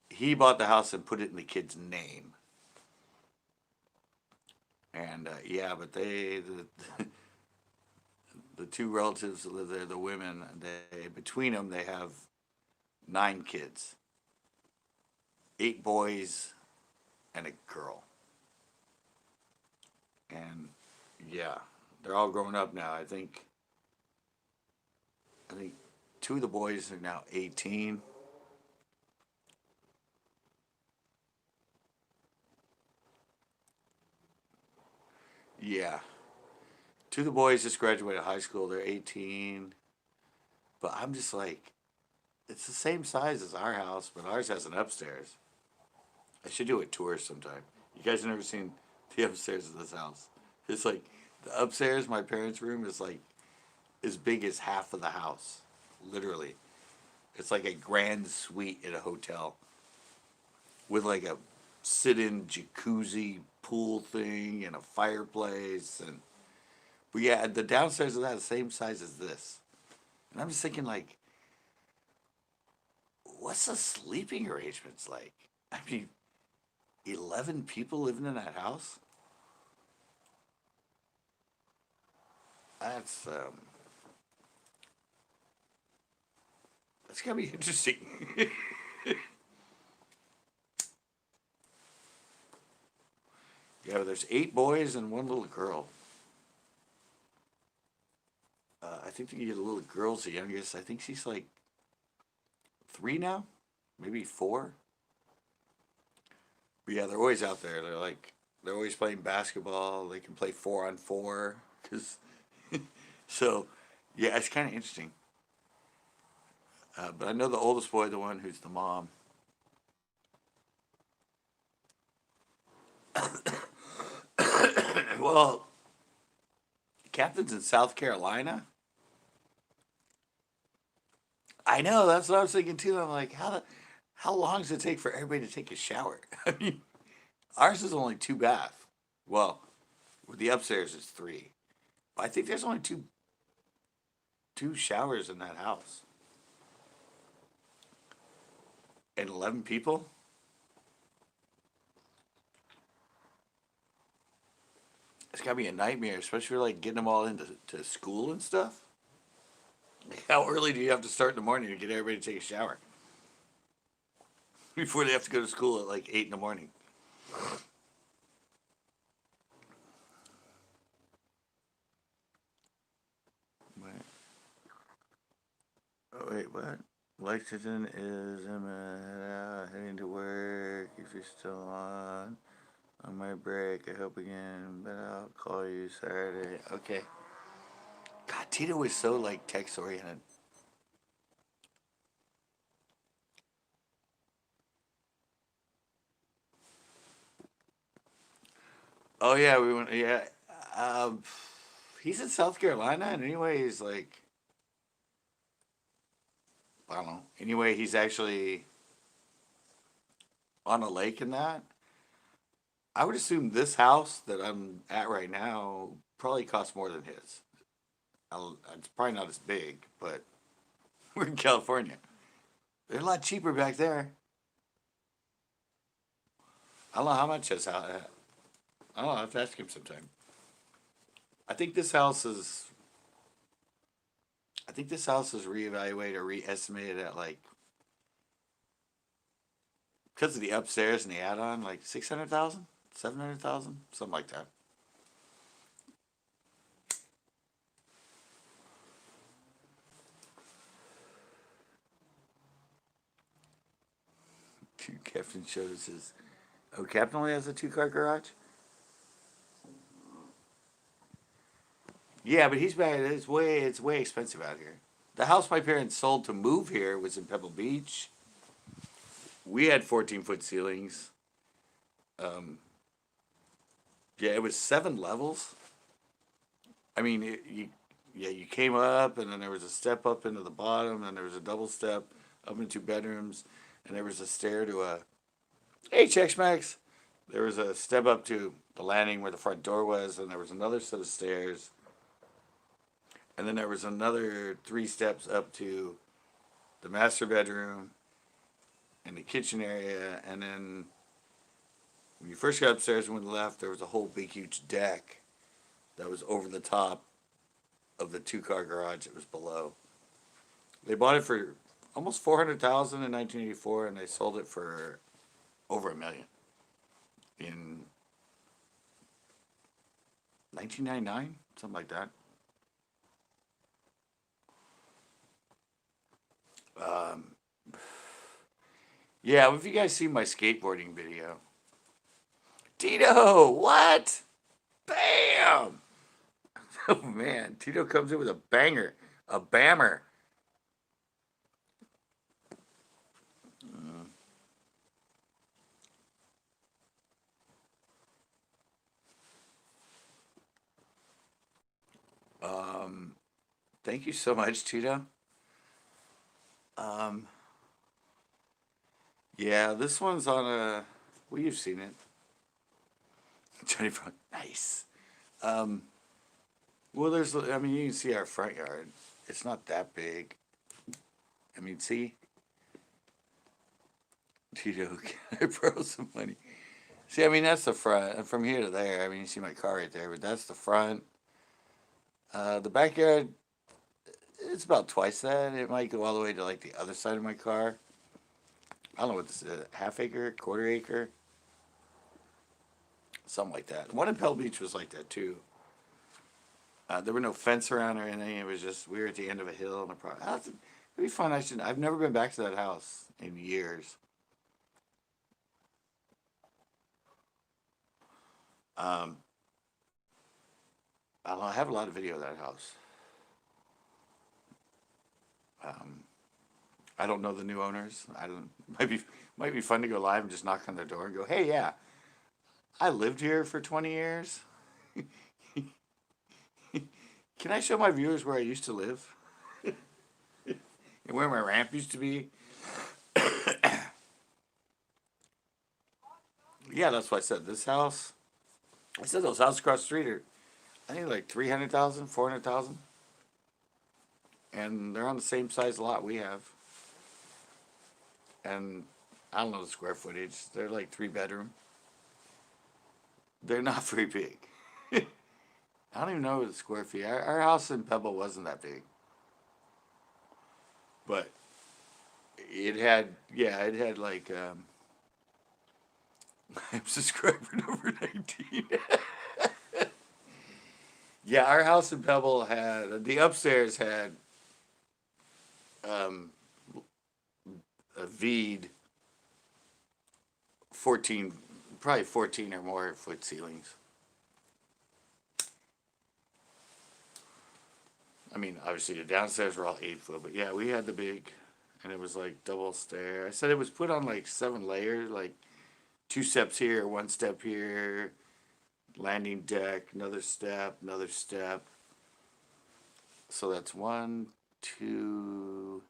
he bought the house and put it in the kid's name. And yeah, but the two relatives that live there, the women, they between them they have 9 kids, 8 boys and a girl. And yeah, they're all grown up now. I think 2 of the boys are now 18. Yeah, 2 of the boys just graduated high school. They're 18. But I'm just like, it's the same size as our house, but ours has an upstairs. I should do a tour sometime. You guys have never seen the upstairs of this house. It's like the upstairs, my parents' room is like as big as half of the house. Literally. It's like a grand suite at a hotel with like a sit-in jacuzzi pool thing and a fireplace. And but yeah, the downstairs of that is the same size as this. And I'm just thinking like, what's the sleeping arrangements like? I mean, 11 people living in that house? That's that's gonna be interesting. Yeah, but there's 8 boys and 1 little girl. I think the little girl's the youngest. I think she's like 3 now, maybe 4. But yeah, they're always out there. They're always playing basketball. They can play 4-on-4. Cause so, yeah, it's kind of interesting. But I know the oldest boy, the one who's the mom. Well, captain's in South Carolina. I know. That's what I was thinking too. I'm like, how long does it take for everybody to take a shower? I mean, ours is only 2 bath. Well, the upstairs is 3. But I think there's only two showers in that house. And 11 people? It's gotta be a nightmare, especially for like getting them all into school and stuff. Like, how early do you have to start in the morning to get everybody to take a shower? Before they have to go to school at like 8 in the morning. What? Oh, wait, what? Lexington is heading to work. If you're still on my break, I hope again, but I'll call you Saturday. Okay. God, Tito was so like text oriented. Oh yeah, we went. Yeah, um, he's in South Carolina, and anyway, he's like, I don't know. Anyway, he's actually on a lake in that. I would assume this house that I'm at right now probably costs more than his. It's probably not as big, but we're in California. They're a lot cheaper back there. I don't know how much his house. I don't know. I have to ask him sometime. I think this house is. I think this house is reevaluated or re-estimated at like because of the upstairs and the add-on, like 600,000, 700,000, something like that. Captain shows his. Oh, Captain only has a 2-car garage. Yeah, but he's bad. It's way expensive out here. The house my parents sold to move here was in Pebble Beach. We had 14-foot ceilings. Um, yeah, it was 7 levels. I mean, you came up, and then there was a step up into the bottom, and there was a double step up into bedrooms, and there was a stair to a. Hey, Chex Max. There was a step up to the landing where the front door was, and there was another set of stairs, and then there was another 3 steps up to the master bedroom and the kitchen area, and then when you first got upstairs and went left, there was a whole big huge deck that was over the top of the 2-car garage that was below. They bought it for almost 400,000 in 1984, and they sold it for over $1 million in 1999, something like that. Um, yeah, if you guys see my skateboarding video, Tito, what? Bam! Oh man, Tito comes in with a banger, a bammer. Um, Thank you so much, Tito. Um, yeah, this one's on a. Well, you've seen it. Johnny Front, nice. Um, well, there's. I mean, you can see our front yard. It's not that big. I mean, see, Tito, can I borrow some money? See, I mean, that's the front. And from here to there, I mean, you see my car right there, but that's the front. The backyard, it's about twice that. It might go all the way to like the other side of my car. I don't know what this is, half acre, quarter acre, something like that. One in Pebble Beach was like that too. There were no fence around or anything. It was just we were at the end of a hill and it'd be fun. I've never been back to that house in years. Um, I don't know, I have a lot of video of that house. Um, I don't know the new owners. I don't. Might be fun to go live and just knock on their door and go, "Hey, yeah, I lived here for 20 years. Can I show my viewers where I used to live and where my ramp used to be?" Yeah, that's why I said this house. I said those houses across the street are, I think, like 300,000, 400,000, and they're on the same size lot we have. And I don't know the square footage. They're like 3 bedroom. They're not very big. I don't even know the square feet. Our house in Pebble wasn't that big, but it had like I'm subscriber number 19. Yeah, our house in Pebble had the upstairs had um, a V'd 14, probably 14 or more foot ceilings. I mean, obviously the downstairs were all 8 foot, but yeah, we had the big, and it was like double stair. I said it was put on like 7 layers, like 2 steps here, 1 step here, landing deck, another step, another step. So that's 1, 2,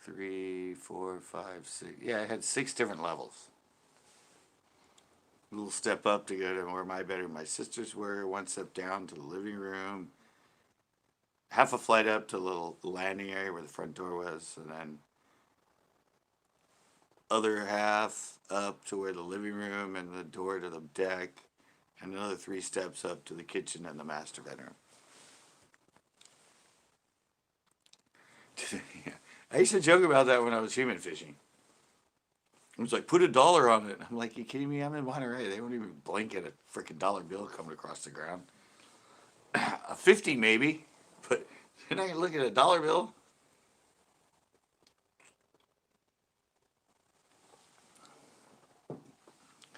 3, 4, 5, 6. Yeah, it had 6 different levels. A little step up to go to where my bedroom, my sisters were. 1 step down to the living room. Half a flight up to the little landing area where the front door was, and then other half up to where the living room and the door to the deck, and another 3 steps up to the kitchen and the master bedroom. Yeah. I used to joke about that when I was human fishing. It was like, put $1 on it. I'm like, you kidding me? I'm in Monterey. They won't even blink at a freaking dollar bill coming across the ground. A 50 maybe, but you're not gonna look at a dollar bill.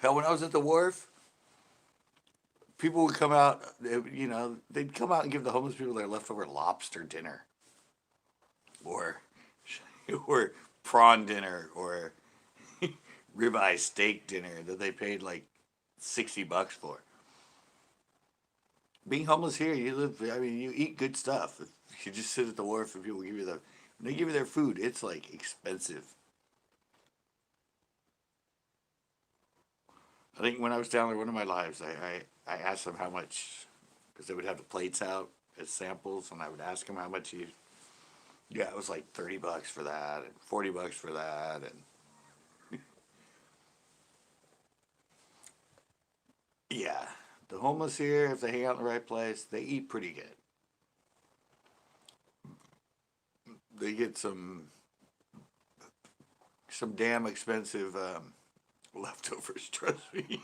Hell, when I was at the wharf, people would come out. They'd come out and give the homeless people their leftover lobster dinner, or or prawn dinner, or ribeye steak dinner that they paid like $60 for. Being homeless here, you live. I mean, you eat good stuff. If you just sit at the wharf and people give you when they give you their food, it's like expensive. I think when I was down there one of my lives, I asked them how much, because they would have the plates out as samples, and I would ask them how much you. Yeah, it was like $30 for that, and $40 for that, and yeah, the homeless here, if they hang out in the right place, they eat pretty good. They get some damn expensive leftovers. Trust me.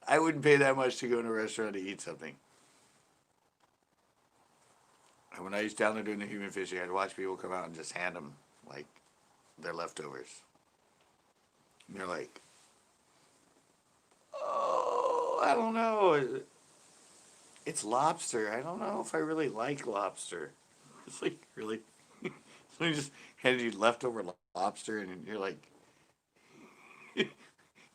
I wouldn't pay that much to go in a restaurant to eat something. And when I was down there doing the human fishing, I'd watch people come out and just hand them like their leftovers. And they're like, "Oh, I don't know. It's lobster. I don't know if I really like lobster." It's like, really? So he just handed you leftover lobster, and you're like,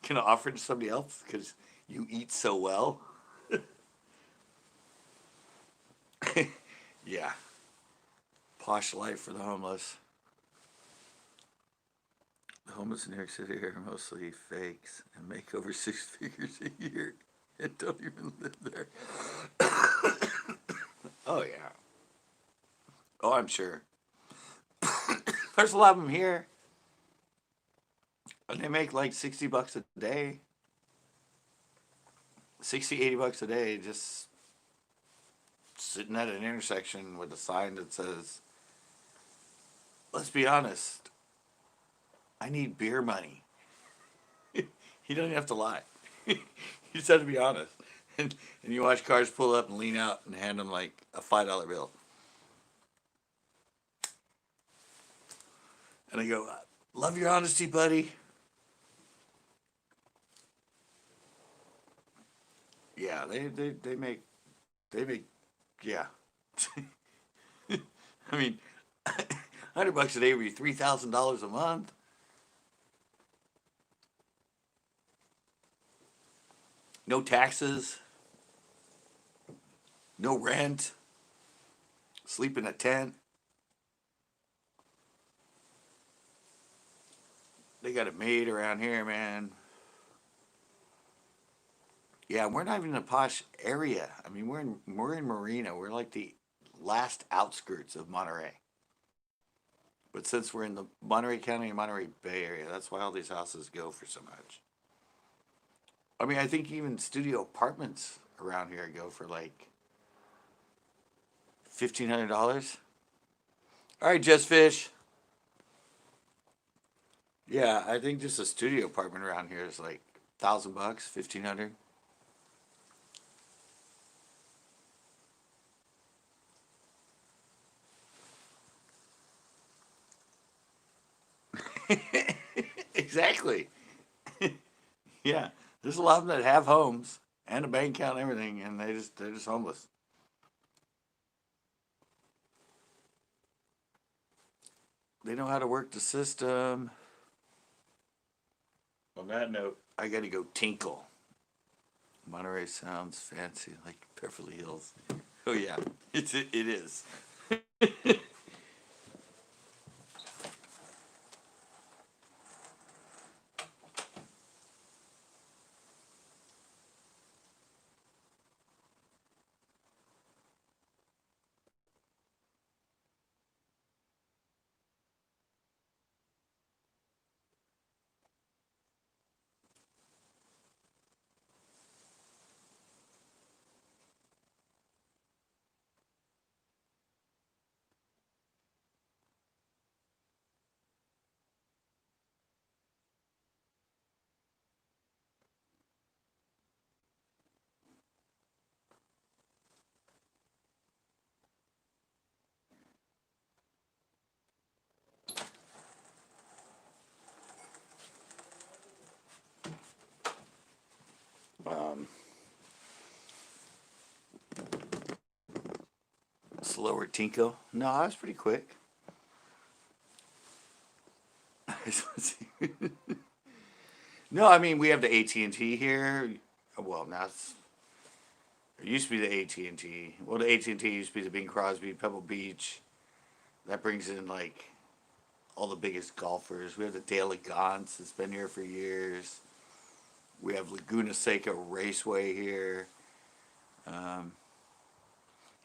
gonna offer it to somebody else because you eat so well? Yeah, posh life for the homeless. The homeless in New York City are mostly fakes and make over 6 figures a year and don't even live there. Oh yeah. Oh, I'm sure. There's a lot of them here. And they make like $60 a day, 60, $80 a day, just sitting at an intersection with a sign that says, let's be honest, I need beer money. You don't even have to lie. You just have to be honest. And you watch cars pull up and lean out and hand them like a $5 bill. And I go, love your honesty, buddy. Yeah, they make, yeah. I mean, $100 a day would be $3,000 a month. No taxes, no rent, sleep in a tent. They got it made around here, man. Yeah, we're not even in a posh area. I mean, we're in Marina. We're like the last outskirts of Monterey. But since we're in the Monterey County and Monterey Bay Area, that's why all these houses go for so much. I mean, I think even studio apartments around here go for like $1,500. All right, Just Fish. Yeah, I think just a studio apartment around here is like $1,000, 1,500. Exactly. Yeah, there's a lot of them that have homes and a bank account and everything, and they're just homeless. They know how to work the system. On that note, I got to go tinkle. Monterey sounds fancy, like Beverly Hills. Oh yeah, it is. Um, Slower Tinko. No, I was pretty quick. No, I mean we have the AT&T here. Well, now it used to be the AT&T. Well, the AT&T used to be the Bing Crosby, Pebble Beach. That brings in like all the biggest golfers. We have the Dale Gaunt's that's been here for years. We have Laguna Seca Raceway here. Um,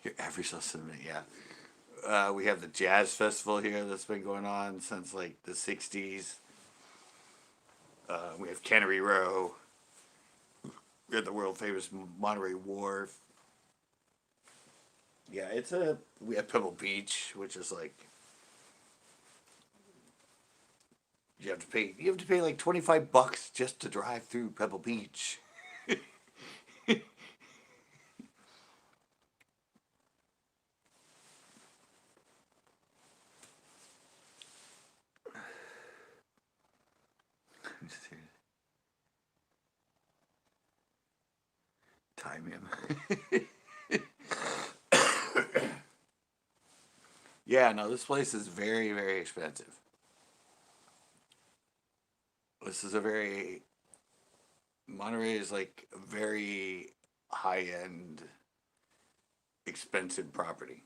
Here every so minute, yeah. We have the Jazz Festival here that's been going on since like the '60s. We have Cannery Row. We have the world famous Monterey Wharf. Yeah, we have Pebble Beach, which is like you have to pay like $25 just to drive through Pebble Beach. Time him. Yeah, no, this place is very, very expensive. This is a very Monterey is like a very high end, expensive property.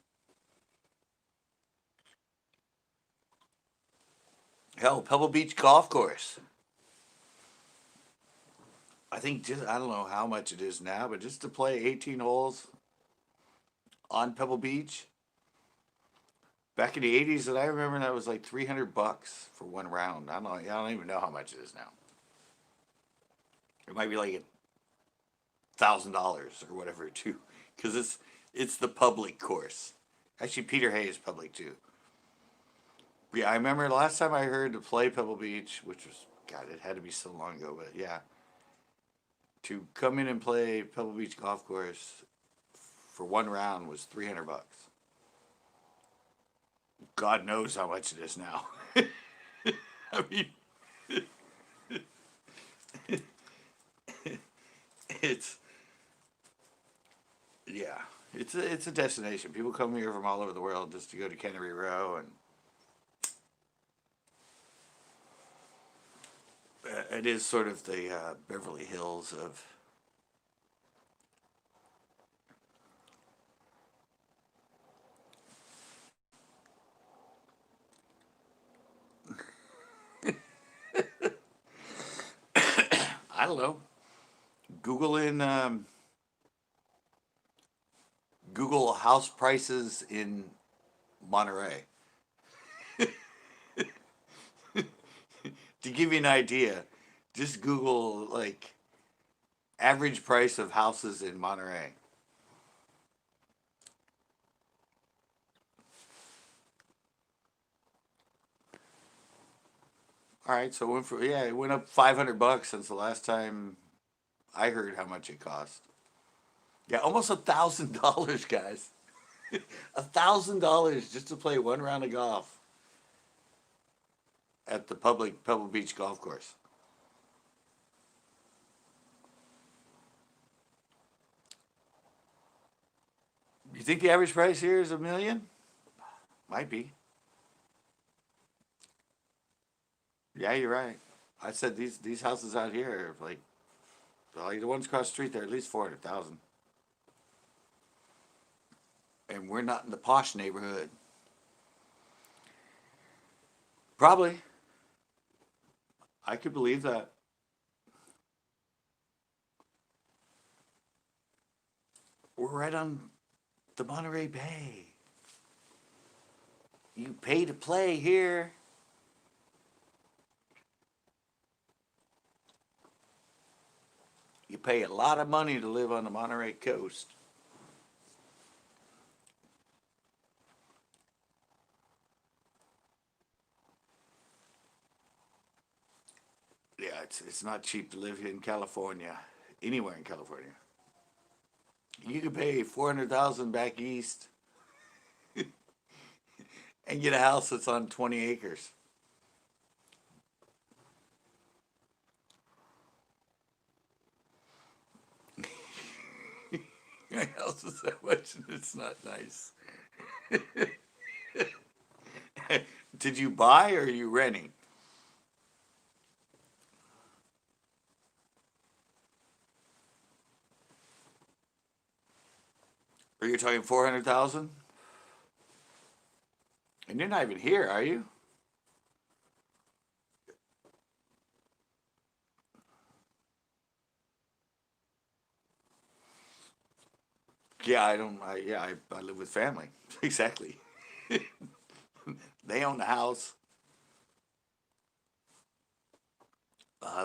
Hell, Pebble Beach Golf Course. I think just I don't know how much it is now, but just to play 18 holes on Pebble Beach, Back in the '80s, and I remember that was like $300 for one round. I don't even know how much it is now. It might be like $1,000 or whatever too, because it's the public course. Actually, Peter Hay is public too. Yeah, I remember the last time I heard to play Pebble Beach, which was God, it had to be so long ago, but yeah, to come in and play Pebble Beach Golf Course for one round was $300. God knows how much it is now. I mean, it's yeah, it's a destination. People come here from all over the world just to go to Cannery Row, and it is sort of the Beverly Hills of. I don't know. Google in Google house prices in Monterey to give you an idea. Just Google like average price of houses in Monterey. All right, so it went up $500 since the last time I heard how much it cost. Yeah, almost $1,000, guys. $1,000 just to play one round of golf at the public Pebble Beach golf course. You think the average price here is $1 million? Might be. Yeah, you're right. I said these houses out here are like the ones across the street. They're at least 400,000, and we're not in the posh neighborhood. Probably, I could believe that. We're right on the Monterey Bay. You pay to play here. You pay a lot of money to live on the Monterey coast. Yeah, it's not cheap to live in California, anywhere in California. You could pay 400,000 back east and get a house that's on 20 acres. My house is that much, and it's not nice. Did you buy or are you renting? Are you talking 400,000? And you're not even here, are you? Yeah, I don't. I live with family. Exactly. They own the house.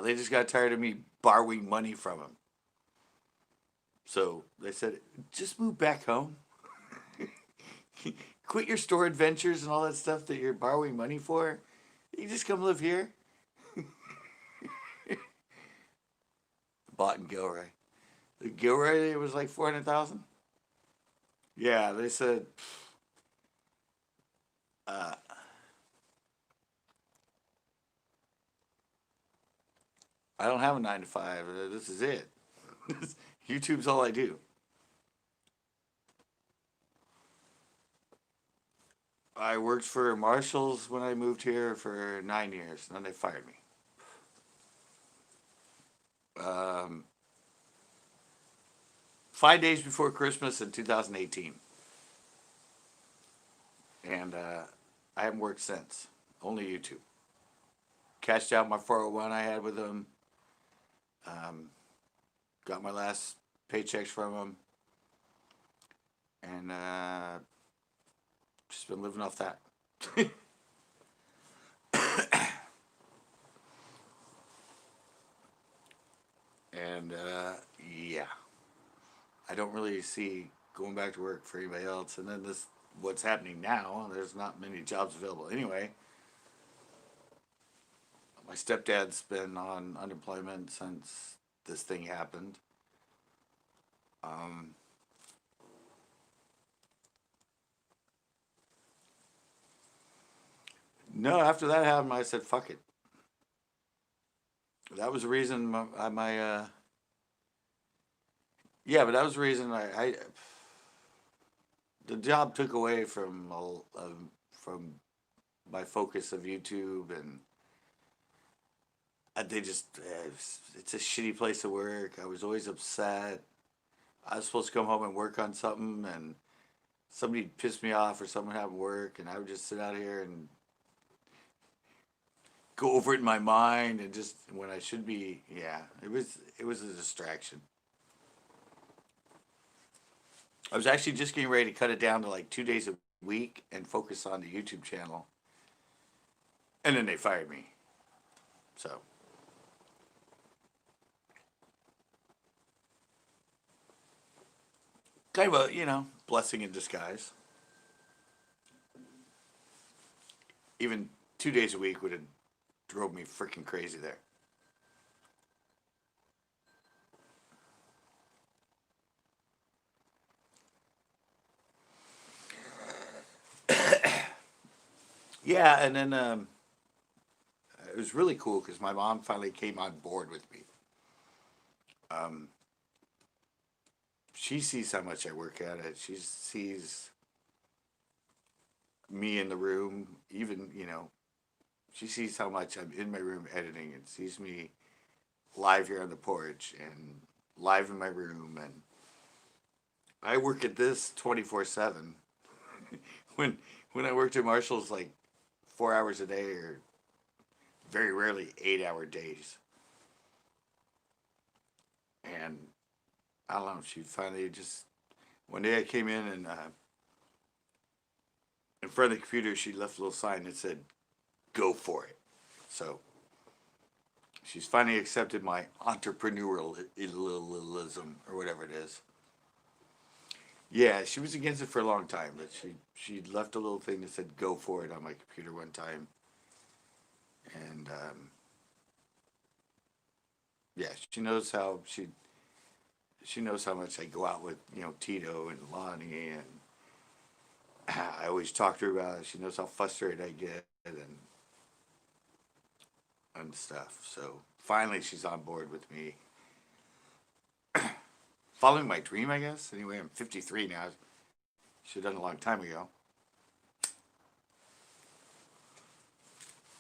They just got tired of me borrowing money from them. So they said, just move back home. Quit your store adventures and all that stuff that you're borrowing money for. You just come live here. Bought in Gilroy. The Gilroy, it was like 400,000. Yeah, they said, uh, I don't have a 9 to 5. This is it. YouTube's all I do. I worked for Marshalls when I moved here for 9 years, and then they fired me. Um, 5 days before Christmas in 2018, and I haven't worked since. Only YouTube. Cashed out my 401 I had with them. Um, got my last paychecks from them, and Just been living off that. And yeah, I don't really see going back to work for anybody else. And then this, what's happening now? There's not many jobs available anyway. My stepdad's been on unemployment since this thing happened. Um, no, after that happened, I said, "Fuck it." That was the reason yeah, but that was the reason I the job took away from my focus of YouTube, and they just it's a shitty place to work. I was always upset. I was supposed to come home and work on something, and somebody pissed me off or something happened at work, and I would just sit out here and go over it in my mind, and just when I should be, yeah, it was a distraction. I was actually just getting ready to cut it down to like 2 days a week and focus on the YouTube channel, and then they fired me. So kind of a blessing in disguise. Even 2 days a week would have drove me freaking crazy there. Yeah, and then it was really cool because my mom finally came on board with me. Um, she sees how much I work at it. She sees me in the room, even she sees how much I'm in my room editing, and sees me live here on the porch and live in my room, and I work at this 24/7. when when I worked at Marshall's, like 4 hours a day, or very rarely 8 hour days. And I don't know, she finally just one day I came in, and in front of the computer she left a little sign that said "Go for it." So she's finally accepted my entrepreneurialism, or whatever it is. Yeah, she was against it for a long time, but she left a little thing that said "Go for it" on my computer one time, and yeah, she knows how much I go out with Tito and Lonnie, and I always talk to her about it. She knows how frustrated I get, and stuff. So finally, she's on board with me, following my dream, I guess. Anyway, I'm 53 now. Should have done it a long time ago.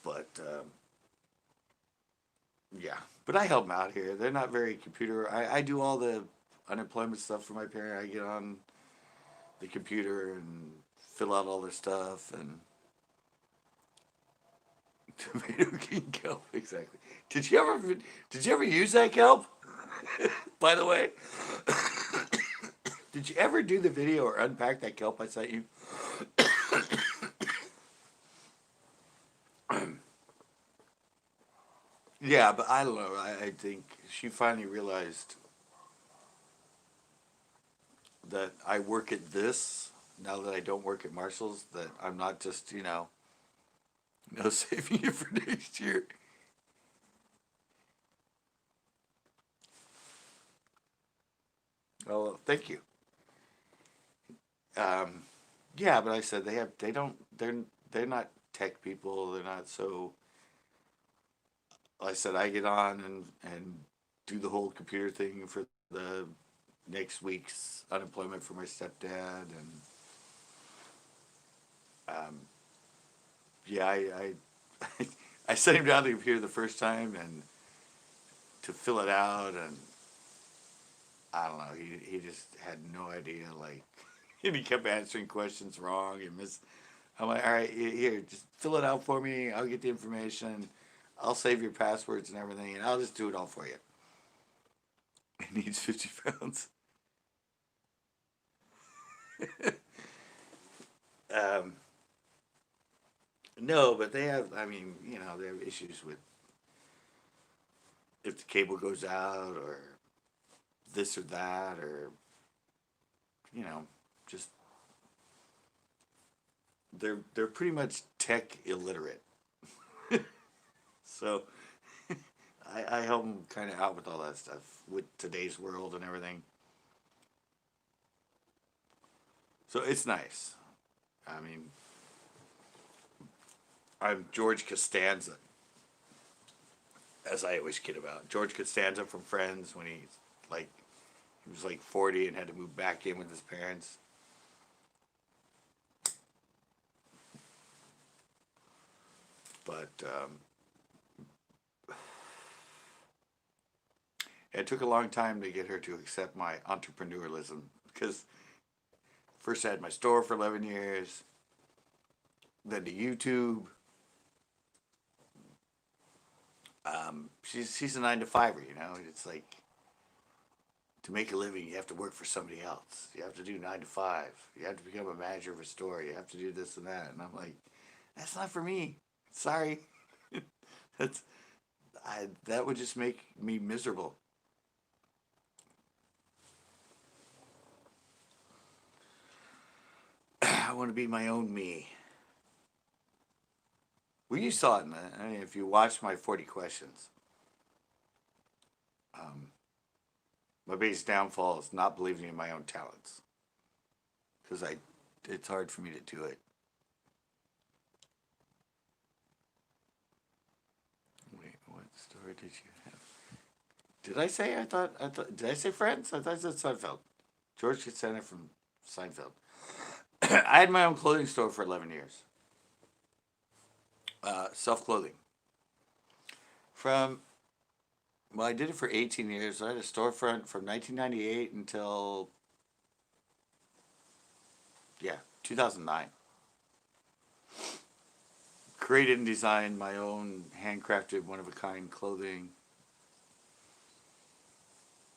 But yeah, but I help them out here. They're not very computer. I do all the unemployment stuff for my parent. I get on the computer and fill out all their stuff, and tomato king kelp, exactly. Did you ever use that kelp? By the way, did you ever do the video or unpack that kelp I sent you? Yeah, but I don't know. I think she finally realized that I work at this now that I don't work at Marshall's. That I'm not just saving it for next year. Oh, well, thank you. Um, yeah, but I said they don't they're not tech people. They're not so. I said I get on and do the whole computer thing for the next week's unemployment for my stepdad, and um, yeah, I sent him down the computer the first time and to fill it out, and I don't know, he just had no idea, like, and he kept answering questions wrong and miss. I'm like, all right, here, just fill it out for me. I'll get the information. I'll save your passwords and everything, and I'll just do it all for you. He needs 50 pounds. um, No, but they have. I mean, they have issues with if the cable goes out or this or that or you know, just they're pretty much tech illiterate. So I help them kind of out with all that stuff with today's world and everything. So it's nice. I mean, I'm George Costanza, as I always kid about. George Costanza from Friends when like he was like 40 and had to move back in with his parents. But it took a long time to get her to accept my entrepreneurialism because first I had my store for 11 years, then to YouTube. She's a 9 to 5er. It's like to make a living, you have to work for somebody else. You have to do 9 to 5. You have to become a manager of a store. You have to do this and that. And I'm like, that's not for me. Sorry. That's that would just make me miserable. I want to be my own me. Well, you saw it, man. I mean, if you watched my 40 questions, um, my biggest downfall is not believing in my own talents because it's hard for me to do it. Wait, what story did you have? Did I say did I say Friends? I thought I said Seinfeld. George Costanza from Seinfeld. I had my own clothing store for 11 years. Self clothing. From Well, I did it for 18 years. I had a storefront from 1998 until, yeah, 2009. Created and designed my own handcrafted, one of a kind clothing.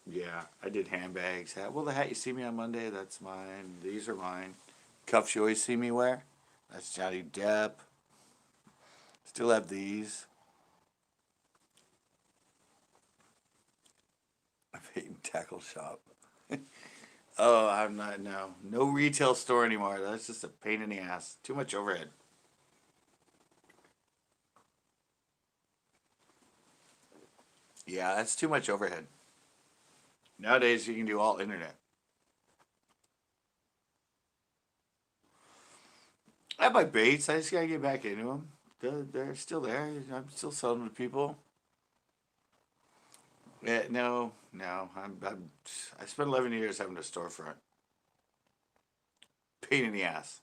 Yeah, I did handbags. Well, the hat you see me on Monday, that's mine. These are mine. Cuffs you always see me wear, that's Johnny Depp. Still have these. I paid in tackle shop. Oh, I'm not, no. No retail store anymore. That's just a pain in the ass. Too much overhead. Yeah, that's too much overhead. Nowadays, you can do all internet. I have my baits. I just gotta get back into them. They're still there. I'm still selling them to people. No, no. I spent 11 years having a storefront. Pain in the ass.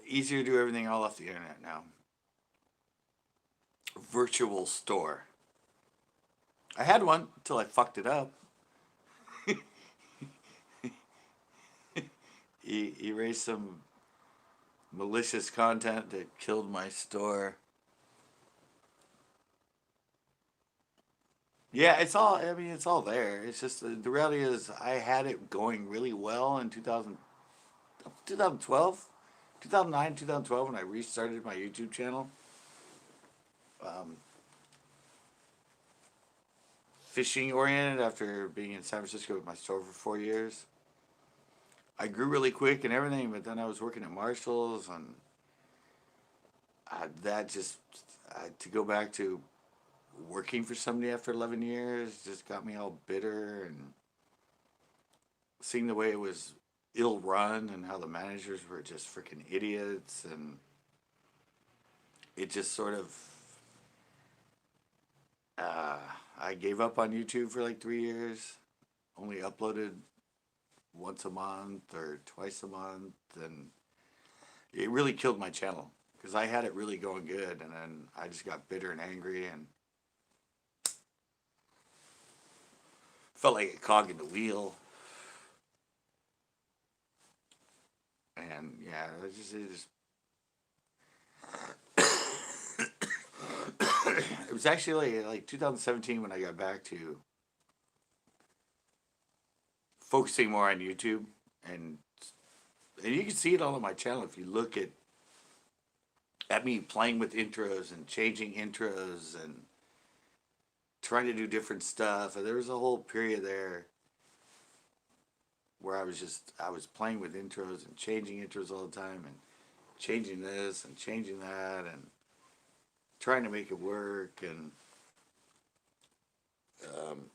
Easier to do everything all off the internet now. Virtual store. I had one until I fucked it up. Erased some malicious content that killed my store. Yeah, it's all. I mean, it's all there. It's just the reality is, I had it going really well in 2012, 2009, 2012 when I restarted my YouTube channel. Um, Fishing oriented after being in San Francisco with my store for 4 years. I grew really quick and everything, but then I was working at Marshalls and that just to go back to working for somebody after 11 years just got me all bitter and seeing the way it was ill run and how the managers were just freaking idiots and it just sort of uh, I gave up on YouTube for like 3 years. Only uploaded once a month or twice a month, and it really killed my channel because I had it really going good, and then I just got bitter and angry and felt like a cog in the wheel. And yeah, it was actually like 2017 when I got back to focusing more on YouTube and and you can see it all on my channel if you look at me playing with intros and changing intros and trying to do different stuff. And there was a whole period there where I was playing with intros and changing intros all the time and changing this and changing that and trying to make it work. And um,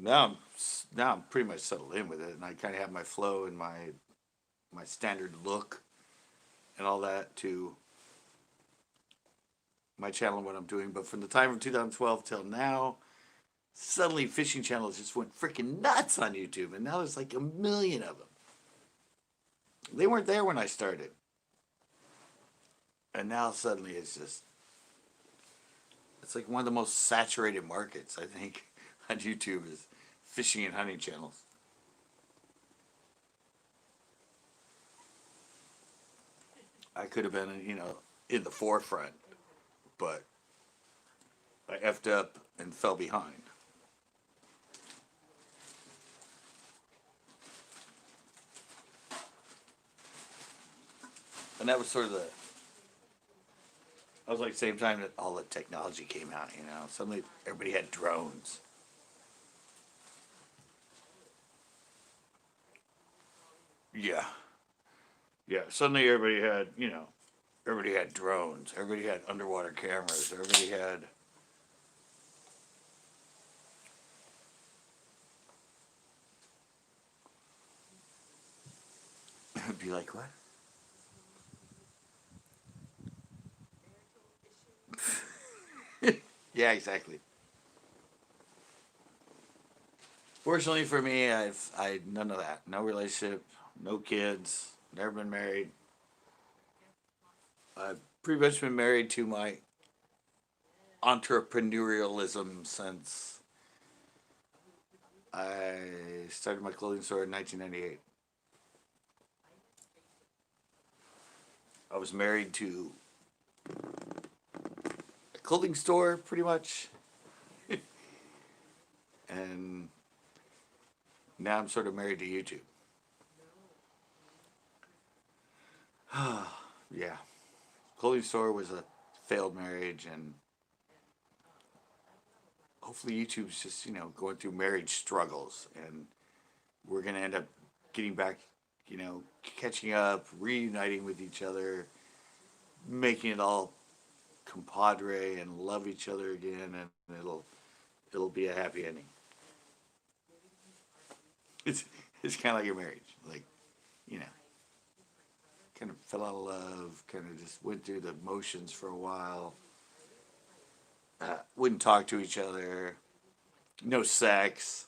now I'm pretty much settled in with it, and I kind of have my flow and my standard look and all that to my channel and what I'm doing. But from the time of 2012 till now, suddenly fishing channels just went freaking nuts on YouTube, and now there's like a million of them. They weren't there when I started, and now suddenly it's like one of the most saturated markets, I think, on YouTube is fishing and hunting channels. I could have been, in the forefront, but I effed up and fell behind. And that was sort of I was like the same time that all the technology came out, Suddenly everybody had drones. Yeah. Yeah. Suddenly everybody had drones. Everybody had underwater cameras. Everybody had be like, what? Yeah, exactly. Fortunately for me, I none of that. No relationship, no kids, never been married. I've pretty much been married to my entrepreneurialism since I started my clothing store in 1998. I was married to a clothing store pretty much, and now I'm sort of married to YouTube. Yeah, clothing store was a failed marriage, and hopefully YouTube's just going through marriage struggles, and we're gonna end up getting back, catching up, reuniting with each other, making it all compadre and love each other again, and it'll be a happy ending. It's it's kind of like your marriage, like you know, kind of fell out of love, kind of just went through the motions for a while. Wouldn't talk to each other, no sex.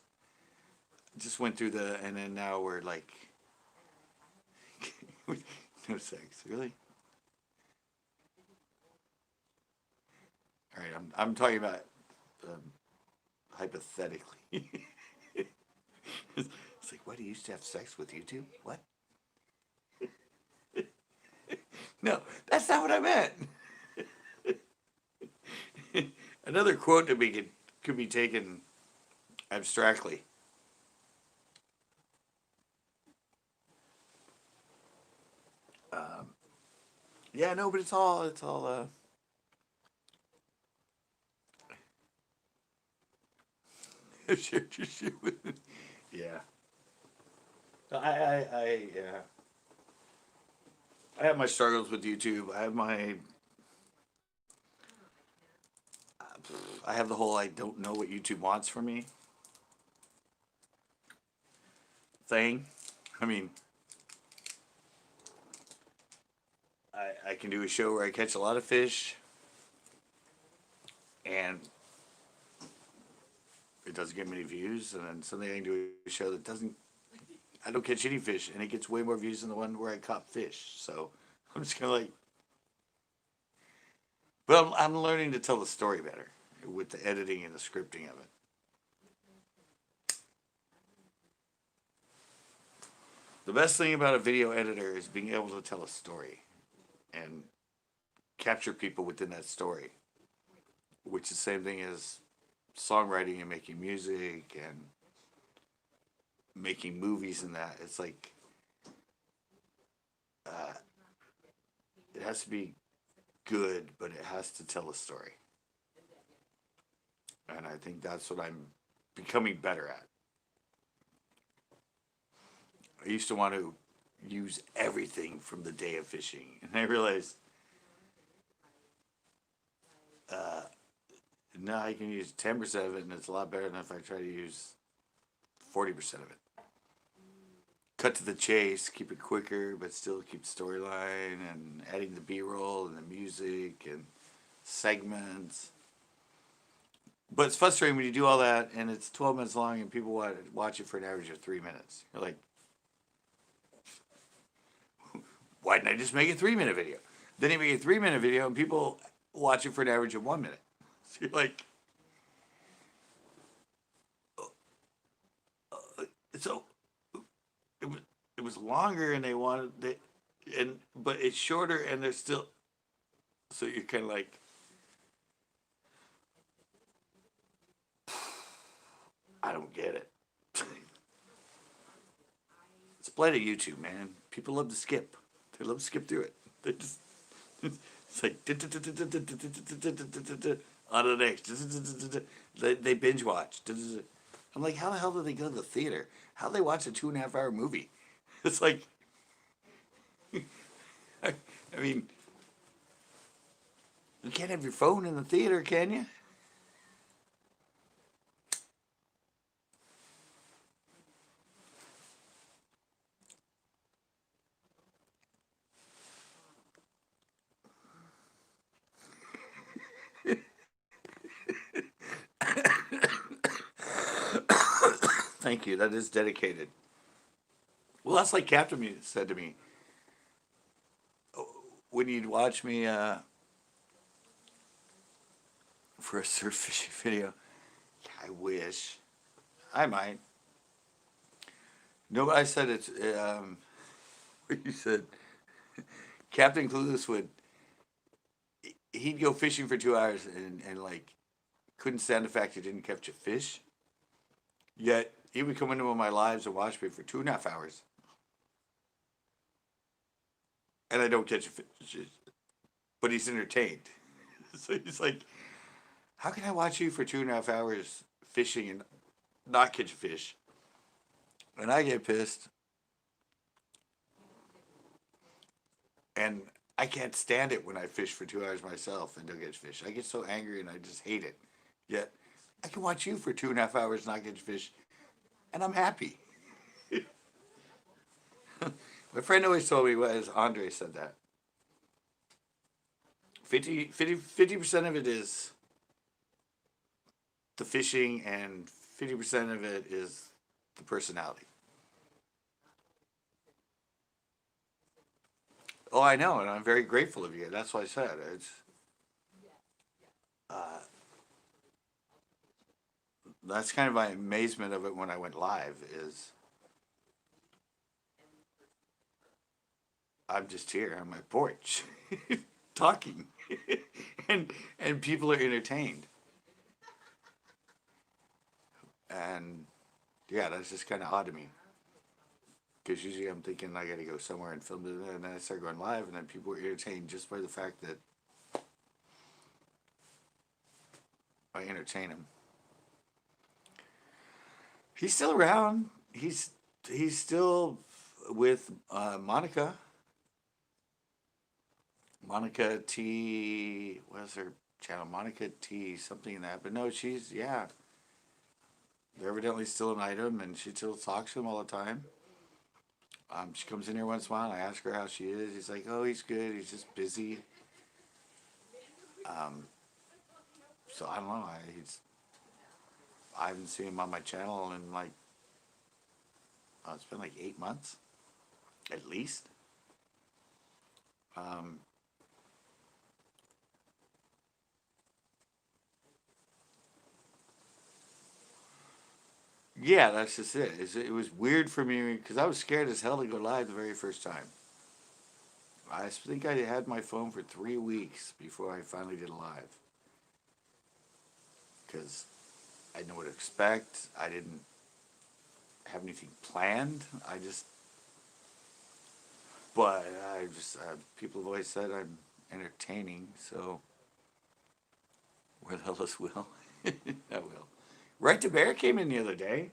Just went through and then now we're like, no sex, really? All right, I'm talking about um, hypothetically. It's like, what? You used to have sex with YouTube? What? No, that's not what I meant. Another quote to be could be taken abstractly. Um, yeah, no, but it's all. Shared your shit with. Yeah, yeah. I have my struggles with YouTube. I have the whole I don't know what YouTube wants from me thing. I mean, I can do a show where I catch a lot of fish and it doesn't get many views, and then suddenly I can do a show that doesn't. I don't catch any fish, and it gets way more views than the one where I caught fish. So I'm just kind of like, but I'm learning to tell the story better with the editing and the scripting of it. The best thing about a video editor is being able to tell a story and capture people within that story, which is the same thing as songwriting and making music and making movies and that. It's like It has to be good, but it has to tell a story. And I think that's what I'm becoming better at. I used to want to use everything from the day of fishing, and I realized uh, now I can use 10% of it, and it's a lot better than if I try to use 40% of it. Cut to the chase, keep it quicker, but still keep the storyline, and adding the B-roll and the music and segments. But it's frustrating when you do all that and it's 12 minutes long and people watch it for an average of 3 minutes. You're like, why didn't I just make a 3 minute video? Then you make a 3 minute video and people watch it for an average of 1 minute. So you're like, so it was longer and they wanted they, and but it's shorter and they're still, so you're kind of like, I don't get it. It's a play to YouTube, man. People love to skip. They love to skip through it. They just, it's like on to the next. They binge watch. I'm like, how the hell did they go to the theater? How do they watch a 2.5 hour movie? It's like, I mean, you can't have your phone in the theater, can you? Thank you. That is dedicated. Well, that's like Captain said to me when you'd watch me for a surf fishing video. I wish. I might. No, I said it's. What you said, Captain Clueless would. He'd go fishing for 2 hours and like couldn't stand the fact he didn't catch a fish. Yet he would come into one of my lives and watch me for 2.5 hours, and I don't catch a fish, but he's entertained. So he's like, "How can I watch you for 2.5 hours fishing and not catch a fish?" And I get pissed, and I can't stand it when I fish for 2 hours myself and don't catch fish. I get so angry and I just hate it. Yet I can watch you for 2.5 hours not catch fish, and I'm happy. My friend always told me, as Andre said that 50% of it is the fishing and 50% of it is the personality. Oh, I know, and I'm very grateful of you. That's what I said. It's uh, that's kind of my amazement of it when I went live. Is I'm just here on my porch talking, and people are entertained, and yeah, that's just kind of odd to me. Because usually I'm thinking I got to go somewhere and film it, and then I start going live, and then people are entertained just by the fact that I entertain him. He's still around. He's still with Monica. Monica T. What's her channel? Monica T. Something in that. But no, she's yeah. They're evidently still an item, and she still talks to him all the time. She comes in here once in a while. And I ask her how she is. He's like, "Oh, he's good. He's just busy." Um, so I don't know. I haven't seen him on my channel in like it's been like 8 months, at least. Um, yeah, that's just it. It was weird for me because I was scared as hell to go live the very first time. I think I had my phone for 3 weeks before I finally did a live because I didn't know what to expect. I didn't have anything planned. But I just people have always said I'm entertaining, so where the hell is Will? I will. Right to Bear came in the other day.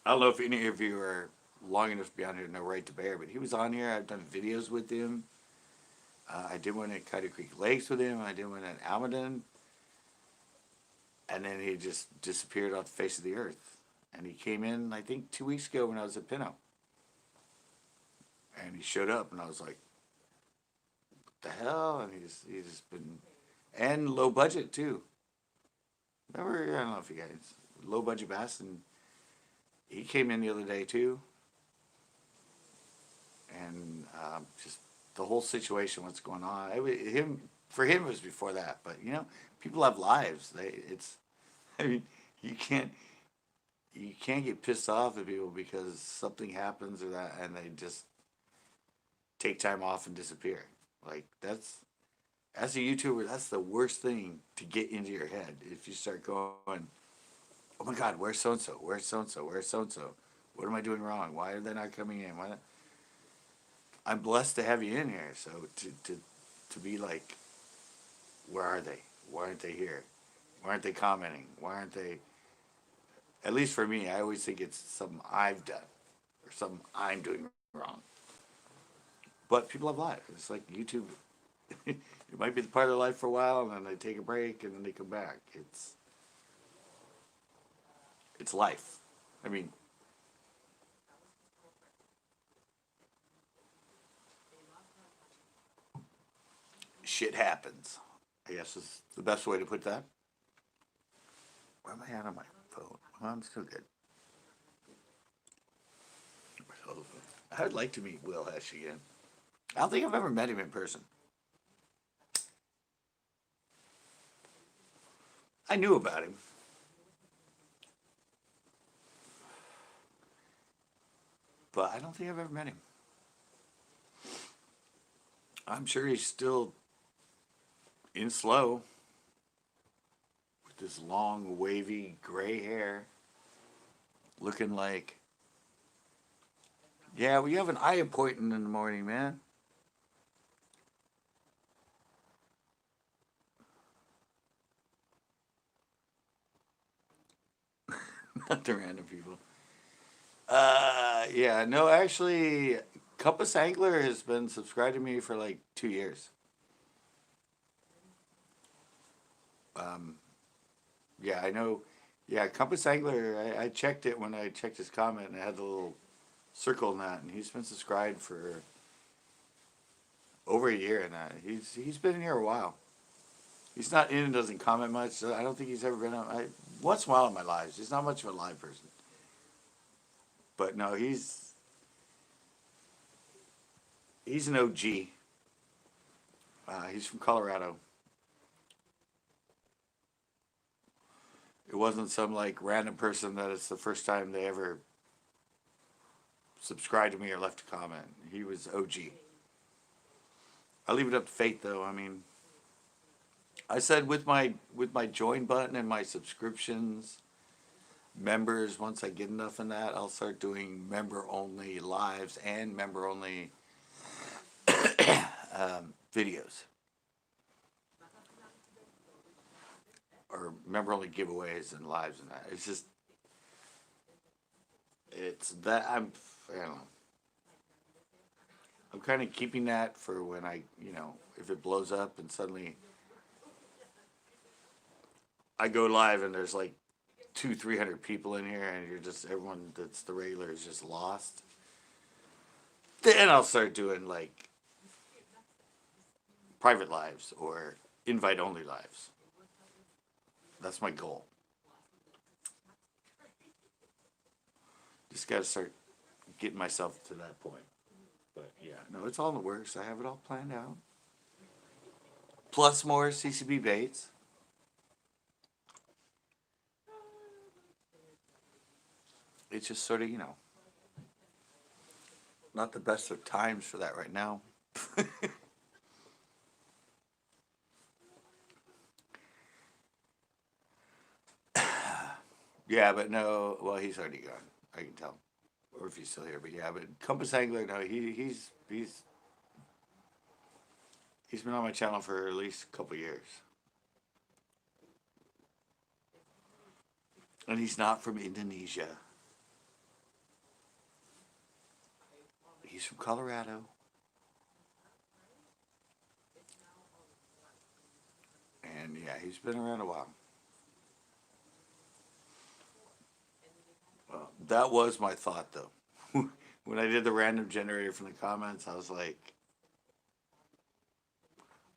I don't know if any of you are long enough to be on here to know Right to Bear, but he was on here. I've done videos with him. I did one at Cuddy Creek Lakes with him. I did one at Almaden. And then he just disappeared off the face of the earth. And he came in, I think, 2 weeks ago when I was at Pinot. And he showed up, and I was like, what the hell? And he's just been, and low budget, too. Remember, I don't know if you guys, low budget bass, and he came in the other day, too. And just the whole situation, what's going on. For him, it was before that. But, you know, people have lives. I mean, you can't get pissed off at people because something happens or that, and they just take time off and disappear. Like, as a YouTuber, that's the worst thing to get into your head. If you start going, oh my God, where's so-and-so? Where's so-and-so? Where's so-and-so? What am I doing wrong? Why are they not coming in? Why not? I'm blessed to have you in here. So to be like, where are they? Why aren't they here? Why aren't they commenting? Why aren't they? At least for me, I always think it's something I've done or something I'm doing wrong. But people have lives. It's like YouTube. It might be the part of their life for a while, and then they take a break, and then they come back. It's life. I mean, shit happens, I guess is the best way to put that. Where am I at on my phone? Well, I'm still good. I'd like to meet Will Hesh again. I don't think I've ever met him in person. I knew about him. But I don't think I've ever met him. I'm sure he's still in slow with this long, wavy, gray hair, looking like, yeah, we have an eye appointment in the morning, man. Not the random people. Yeah, no, actually, Compass Angler has been subscribed to me for like 2 years. Yeah, I know. Yeah, Compass Angler, I checked it when I checked his comment, and it had the little circle in that, and he's been subscribed for over a year, and he's been in here a while. He's not in and doesn't comment much. So I don't think he's ever been on. Once in a while in my lives. He's not much of a live person. But no, he's an OG. He's from Colorado. It wasn't some like random person that it's the first time they ever subscribed to me or left a comment. He was OG. I leave it up to fate, though. I mean, I said with my join button and my subscriptions, members. Once I get enough in that, I'll start doing member only lives and member only videos. Or member only giveaways and lives and that. It's that I don't know. I'm kind of keeping that for when if it blows up and suddenly I go live and there's like 300 people in here and everyone that's the regular is just lost. Then I'll start doing like private lives or invite only lives. That's my goal. Just got to start getting myself to that point. But yeah, no, it's all in the works. I have it all planned out. Plus more CCB baits. It's just sort of, not the best of times for that right now. Yeah, but no, well, he's already gone. I can tell. or if he's still here, but yeah, but Compass Angler, no, he's been on my channel for at least a couple years. And he's not from Indonesia. He's from Colorado. And yeah, he's been around a while. Well, that was my thought though. When I did the random generator from the comments, I was like,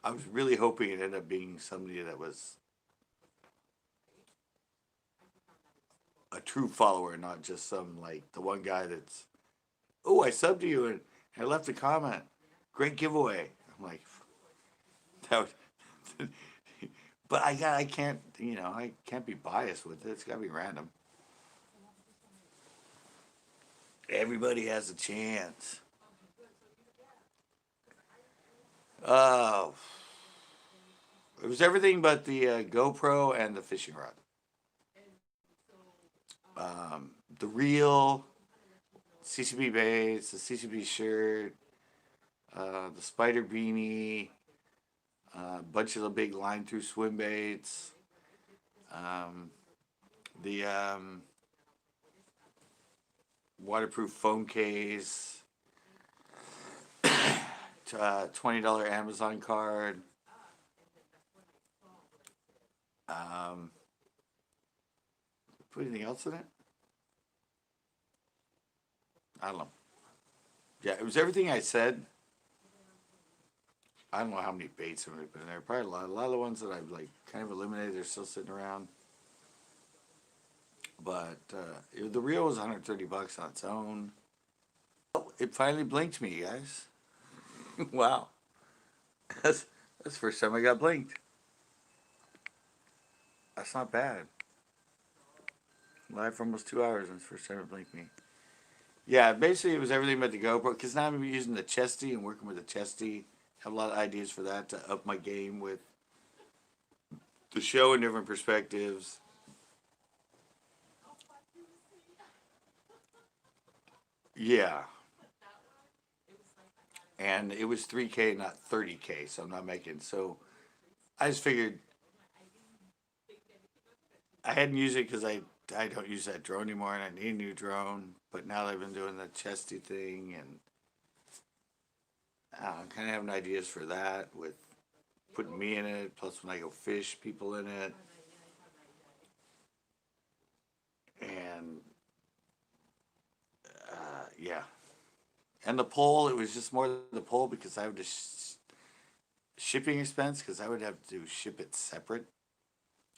I was really hoping it ended up being somebody that was a true follower, not just some like the one guy that's, oh, I subbed to you and I left a comment. Great giveaway. I'm like, that was, but I can't, I can't be biased with it. It's got to be random. Everybody has a chance. It was everything but the GoPro and the fishing rod. The reel, CCB baits, the CCB shirt, the spider beanie, a bunch of the big line through swim baits, the waterproof phone case, $20 Amazon card. Put anything else in it? I don't know. Yeah, it was everything I said. I don't know how many baits I'm going to put in there. Probably a lot of the ones that I've like kind of eliminated. They're still sitting around. But the reel was 130 bucks on its own. It finally blinked me, guys. Wow, that's the first time I got blinked. That's not bad. Live for almost 2 hours, and it's the first time it blinked me. Yeah, basically it was everything but the GoPro, because now I'm using the chesty and working with the chesty. Have a lot of ideas for that to up my game with the show in different perspectives. Yeah. And it was 3K, not 30K, so I'm not making, so I just figured I hadn't used it because I don't use that drone anymore and I need a new drone, but now that I've been doing the chesty thing and I'm kind of having ideas for that with putting me in it, plus when I go fish, people in it. And yeah. And the pole, it was just more the pole because I have to shipping expense because I would have to ship it separate.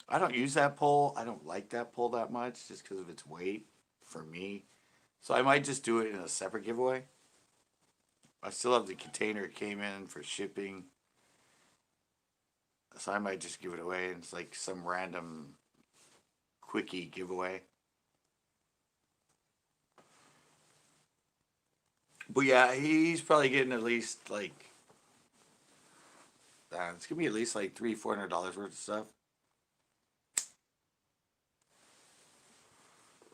I don't use that pole. I don't like that pole that much just because of its weight for me. So I might just do it in a separate giveaway. I still have the container it came in for shipping. So I might just give it away and it's like some random quickie giveaway. But yeah, he's probably getting at least like it's gonna be at least like $300-400 worth of stuff.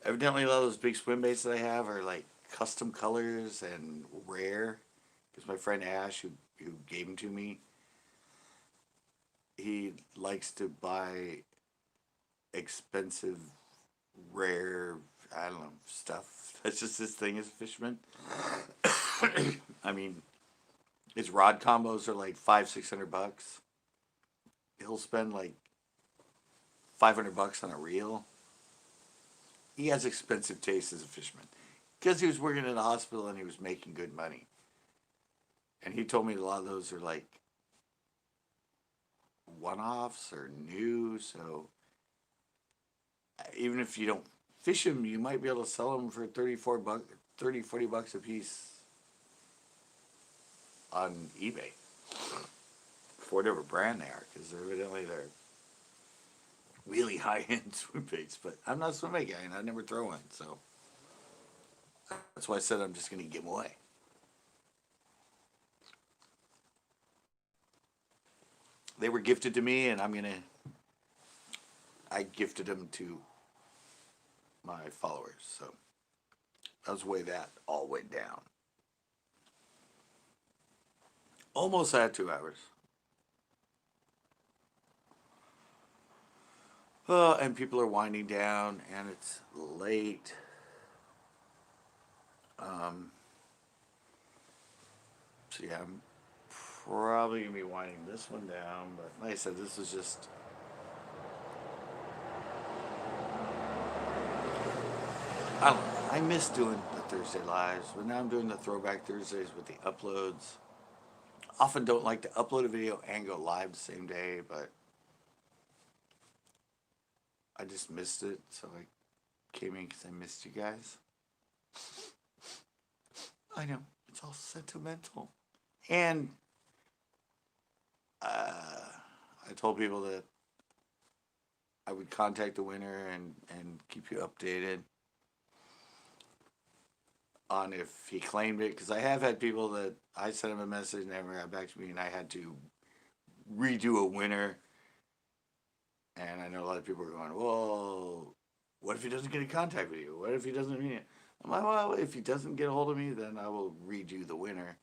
Evidently, a lot of those big swim baits that I have are like custom colors and rare. Because my friend Ash, who gave them to me, he likes to buy expensive, rare, I don't know, stuff. That's just his thing as a fisherman. I mean, his rod combos are like $500-600. He'll spend like $500 on a reel. He has expensive taste as a fisherman because he was working in a hospital and he was making good money. And he told me a lot of those are like one-offs or new. So even if you don't fish them, you might be able to sell them for $30-40 a piece on eBay for whatever brand they are, because evidently they're really high-end swim baits. But I'm not a swim bait guy and I never throw one, so that's why I said I'm just going to give them away. They were gifted to me and I gifted them to my followers, so That's the way that all went down. Almost at 2 hours. And people are winding down, and it's late. So yeah, I'm probably gonna be winding this one down. But like I said, this is just. I don't know. I miss doing the Thursday lives, but now I'm doing the Throwback Thursdays with the uploads. Often don't like to upload a video and go live the same day, but I just missed it, so I came in because I missed you guys. I know, it's all sentimental. And I told people that I would contact the winner and keep you updated on if he claimed it, because I have had people that I sent him a message and never got back to me, and I had to redo a winner. And I know a lot of people are going, well, what if he doesn't get in contact with you? What if he doesn't mean it? I'm like, well, if he doesn't get a hold of me, then I will redo the winner.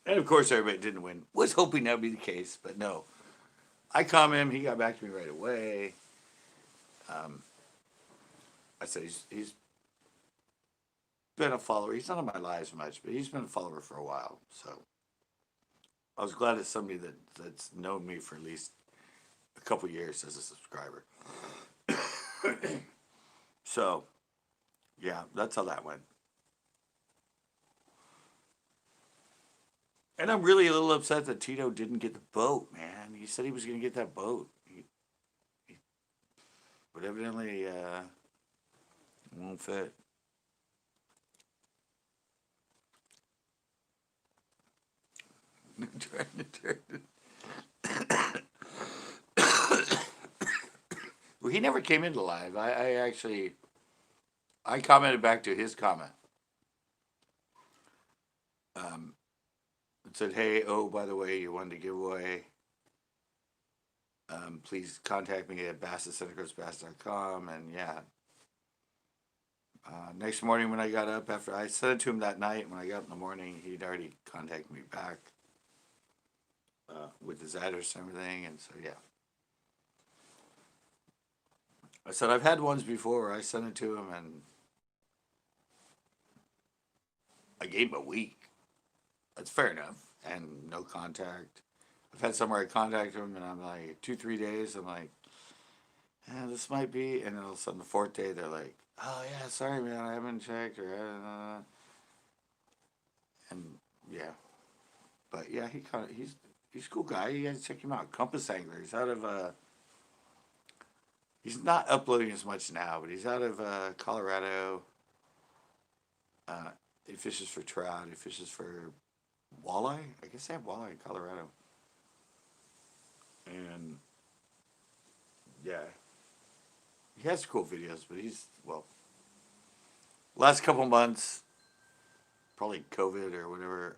And of course, everybody didn't win. Was hoping that would be the case, but no. I commented him. He got back to me right away. I said he's been a follower. He's not on my lives much, but he's been a follower for a while. So I was glad it's somebody that's known me for at least a couple years as a subscriber. So, yeah, that's how that went. And I'm really a little upset that Tito didn't get the boat, man. He said he was going to get that boat. But evidently, won't fit. Well, he never came into live. I commented back to his comment. It said, hey, oh, by the way, you won the giveaway. Please contact me at bass@centercoastbass.com. And yeah. Next morning when I got up, after I sent it to him that night, when I got up in the morning, he'd already contacted me back with his address and everything. And so, yeah. I said, I've had ones before. I sent it to him and I gave him a week. That's fair enough. And no contact. I've had somewhere I contacted him and I'm like, 2-3 days. I'm like, yeah, this might be. And then all of a sudden, the fourth day, they're like, oh, yeah, sorry, man, I haven't checked. And yeah. But yeah, he's a cool guy. You guys check him out. Compass Angler. He's out of, he's not uploading as much now, but he's out of Colorado. He fishes for trout. He fishes for walleye. I guess they have walleye in Colorado. And yeah, he has cool videos, but last couple months, probably COVID or whatever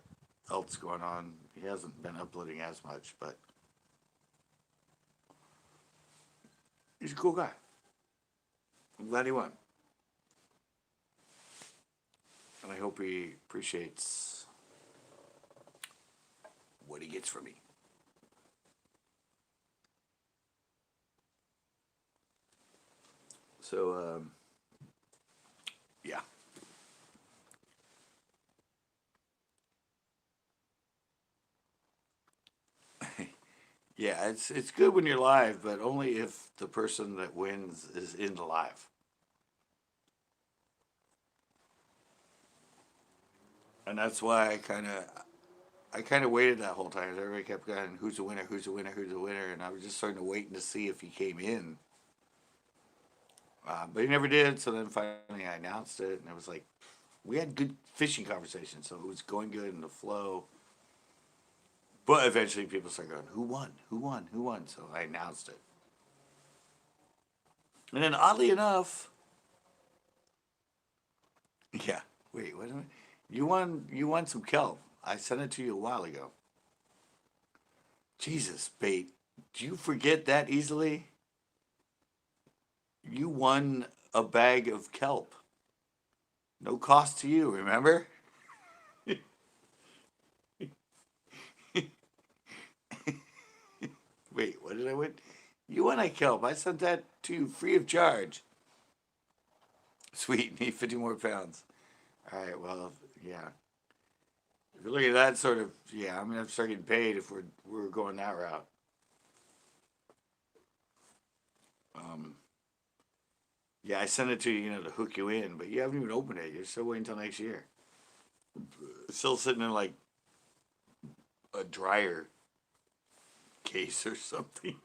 else going on, he hasn't been uploading as much, but he's a cool guy. I'm glad he won. And I hope he appreciates what he gets from me. So, yeah. Yeah, it's good when you're live, but only if the person that wins is in the live. And that's why I kind of waited that whole time. Everybody kept going, who's the winner, who's the winner, who's the winner, and I was just starting to wait to see if he came in. But he never did, so then finally I announced it, and it was like, we had good fishing conversations, so it was going good in the flow. But eventually people started going, who won, who won, who won? So I announced it. And then oddly enough, yeah, wait, wait a minute. You won some kelp. I sent it to you a while ago. Jesus, bait. Do you forget that easily? You won a bag of kelp. No cost to you, remember? Wait, what did I win? UNCUT. I sent that to you free of charge. Sweet, need 50 more pounds. All right, well, yeah. If you're looking at that sort of, yeah, I'm gonna have to start getting paid if we're going that route. Um, yeah, I sent it to you, to hook you in, but you haven't even opened it. You're still waiting until next year. It's still sitting in like a dryer case or something.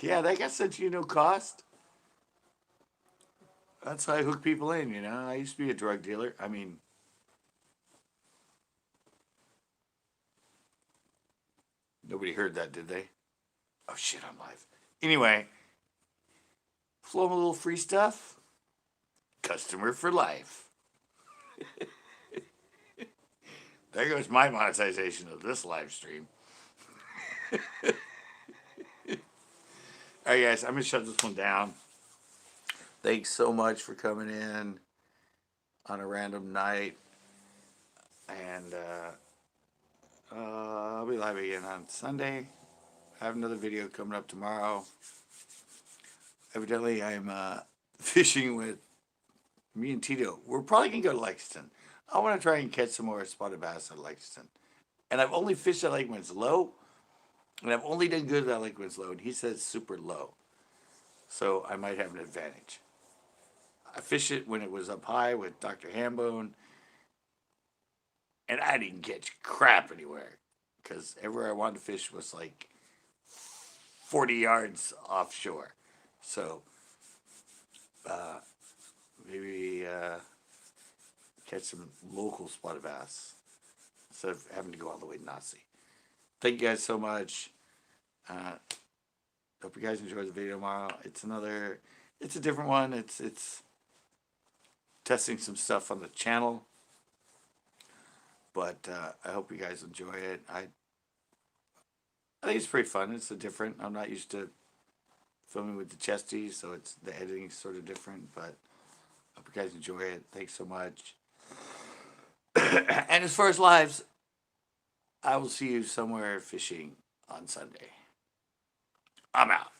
Yeah, that got sent to you no cost. That's how I hook people in. I used to be a drug dealer. I mean, nobody heard that, did they? Oh shit, I'm live. Anyway, flow 'em a little free stuff. Customer for life. There goes my monetization of this live stream. All right, guys, I'm gonna shut this one down. Thanks so much for coming in on a random night, and I'll be live again on Sunday. I have another video coming up tomorrow. Evidently, I'm fishing with me and Tito. We're probably gonna go to Lexington. I want to try and catch some more spotted bass at Lexington. And I've only fished that lake when it's low, and I've only done good at that lake when it's low. And he says super low, so I might have an advantage. I fished it when it was up high with Dr. Hambone, and I didn't catch crap anywhere because everywhere I wanted to fish was like 40 yards offshore. So maybe catch some local spotted bass instead of having to go all the way to Nazi. Thank you guys so much. Hope you guys enjoy the video tomorrow. It's a different one. It's testing some stuff on the channel, but I hope you guys enjoy it. I think it's pretty fun. It's different. I'm not used to filming with the chesties, so the editing's sort of different, but I hope you guys enjoy it. Thanks so much. And as far as lives, I will see you somewhere fishing on Sunday. I'm out.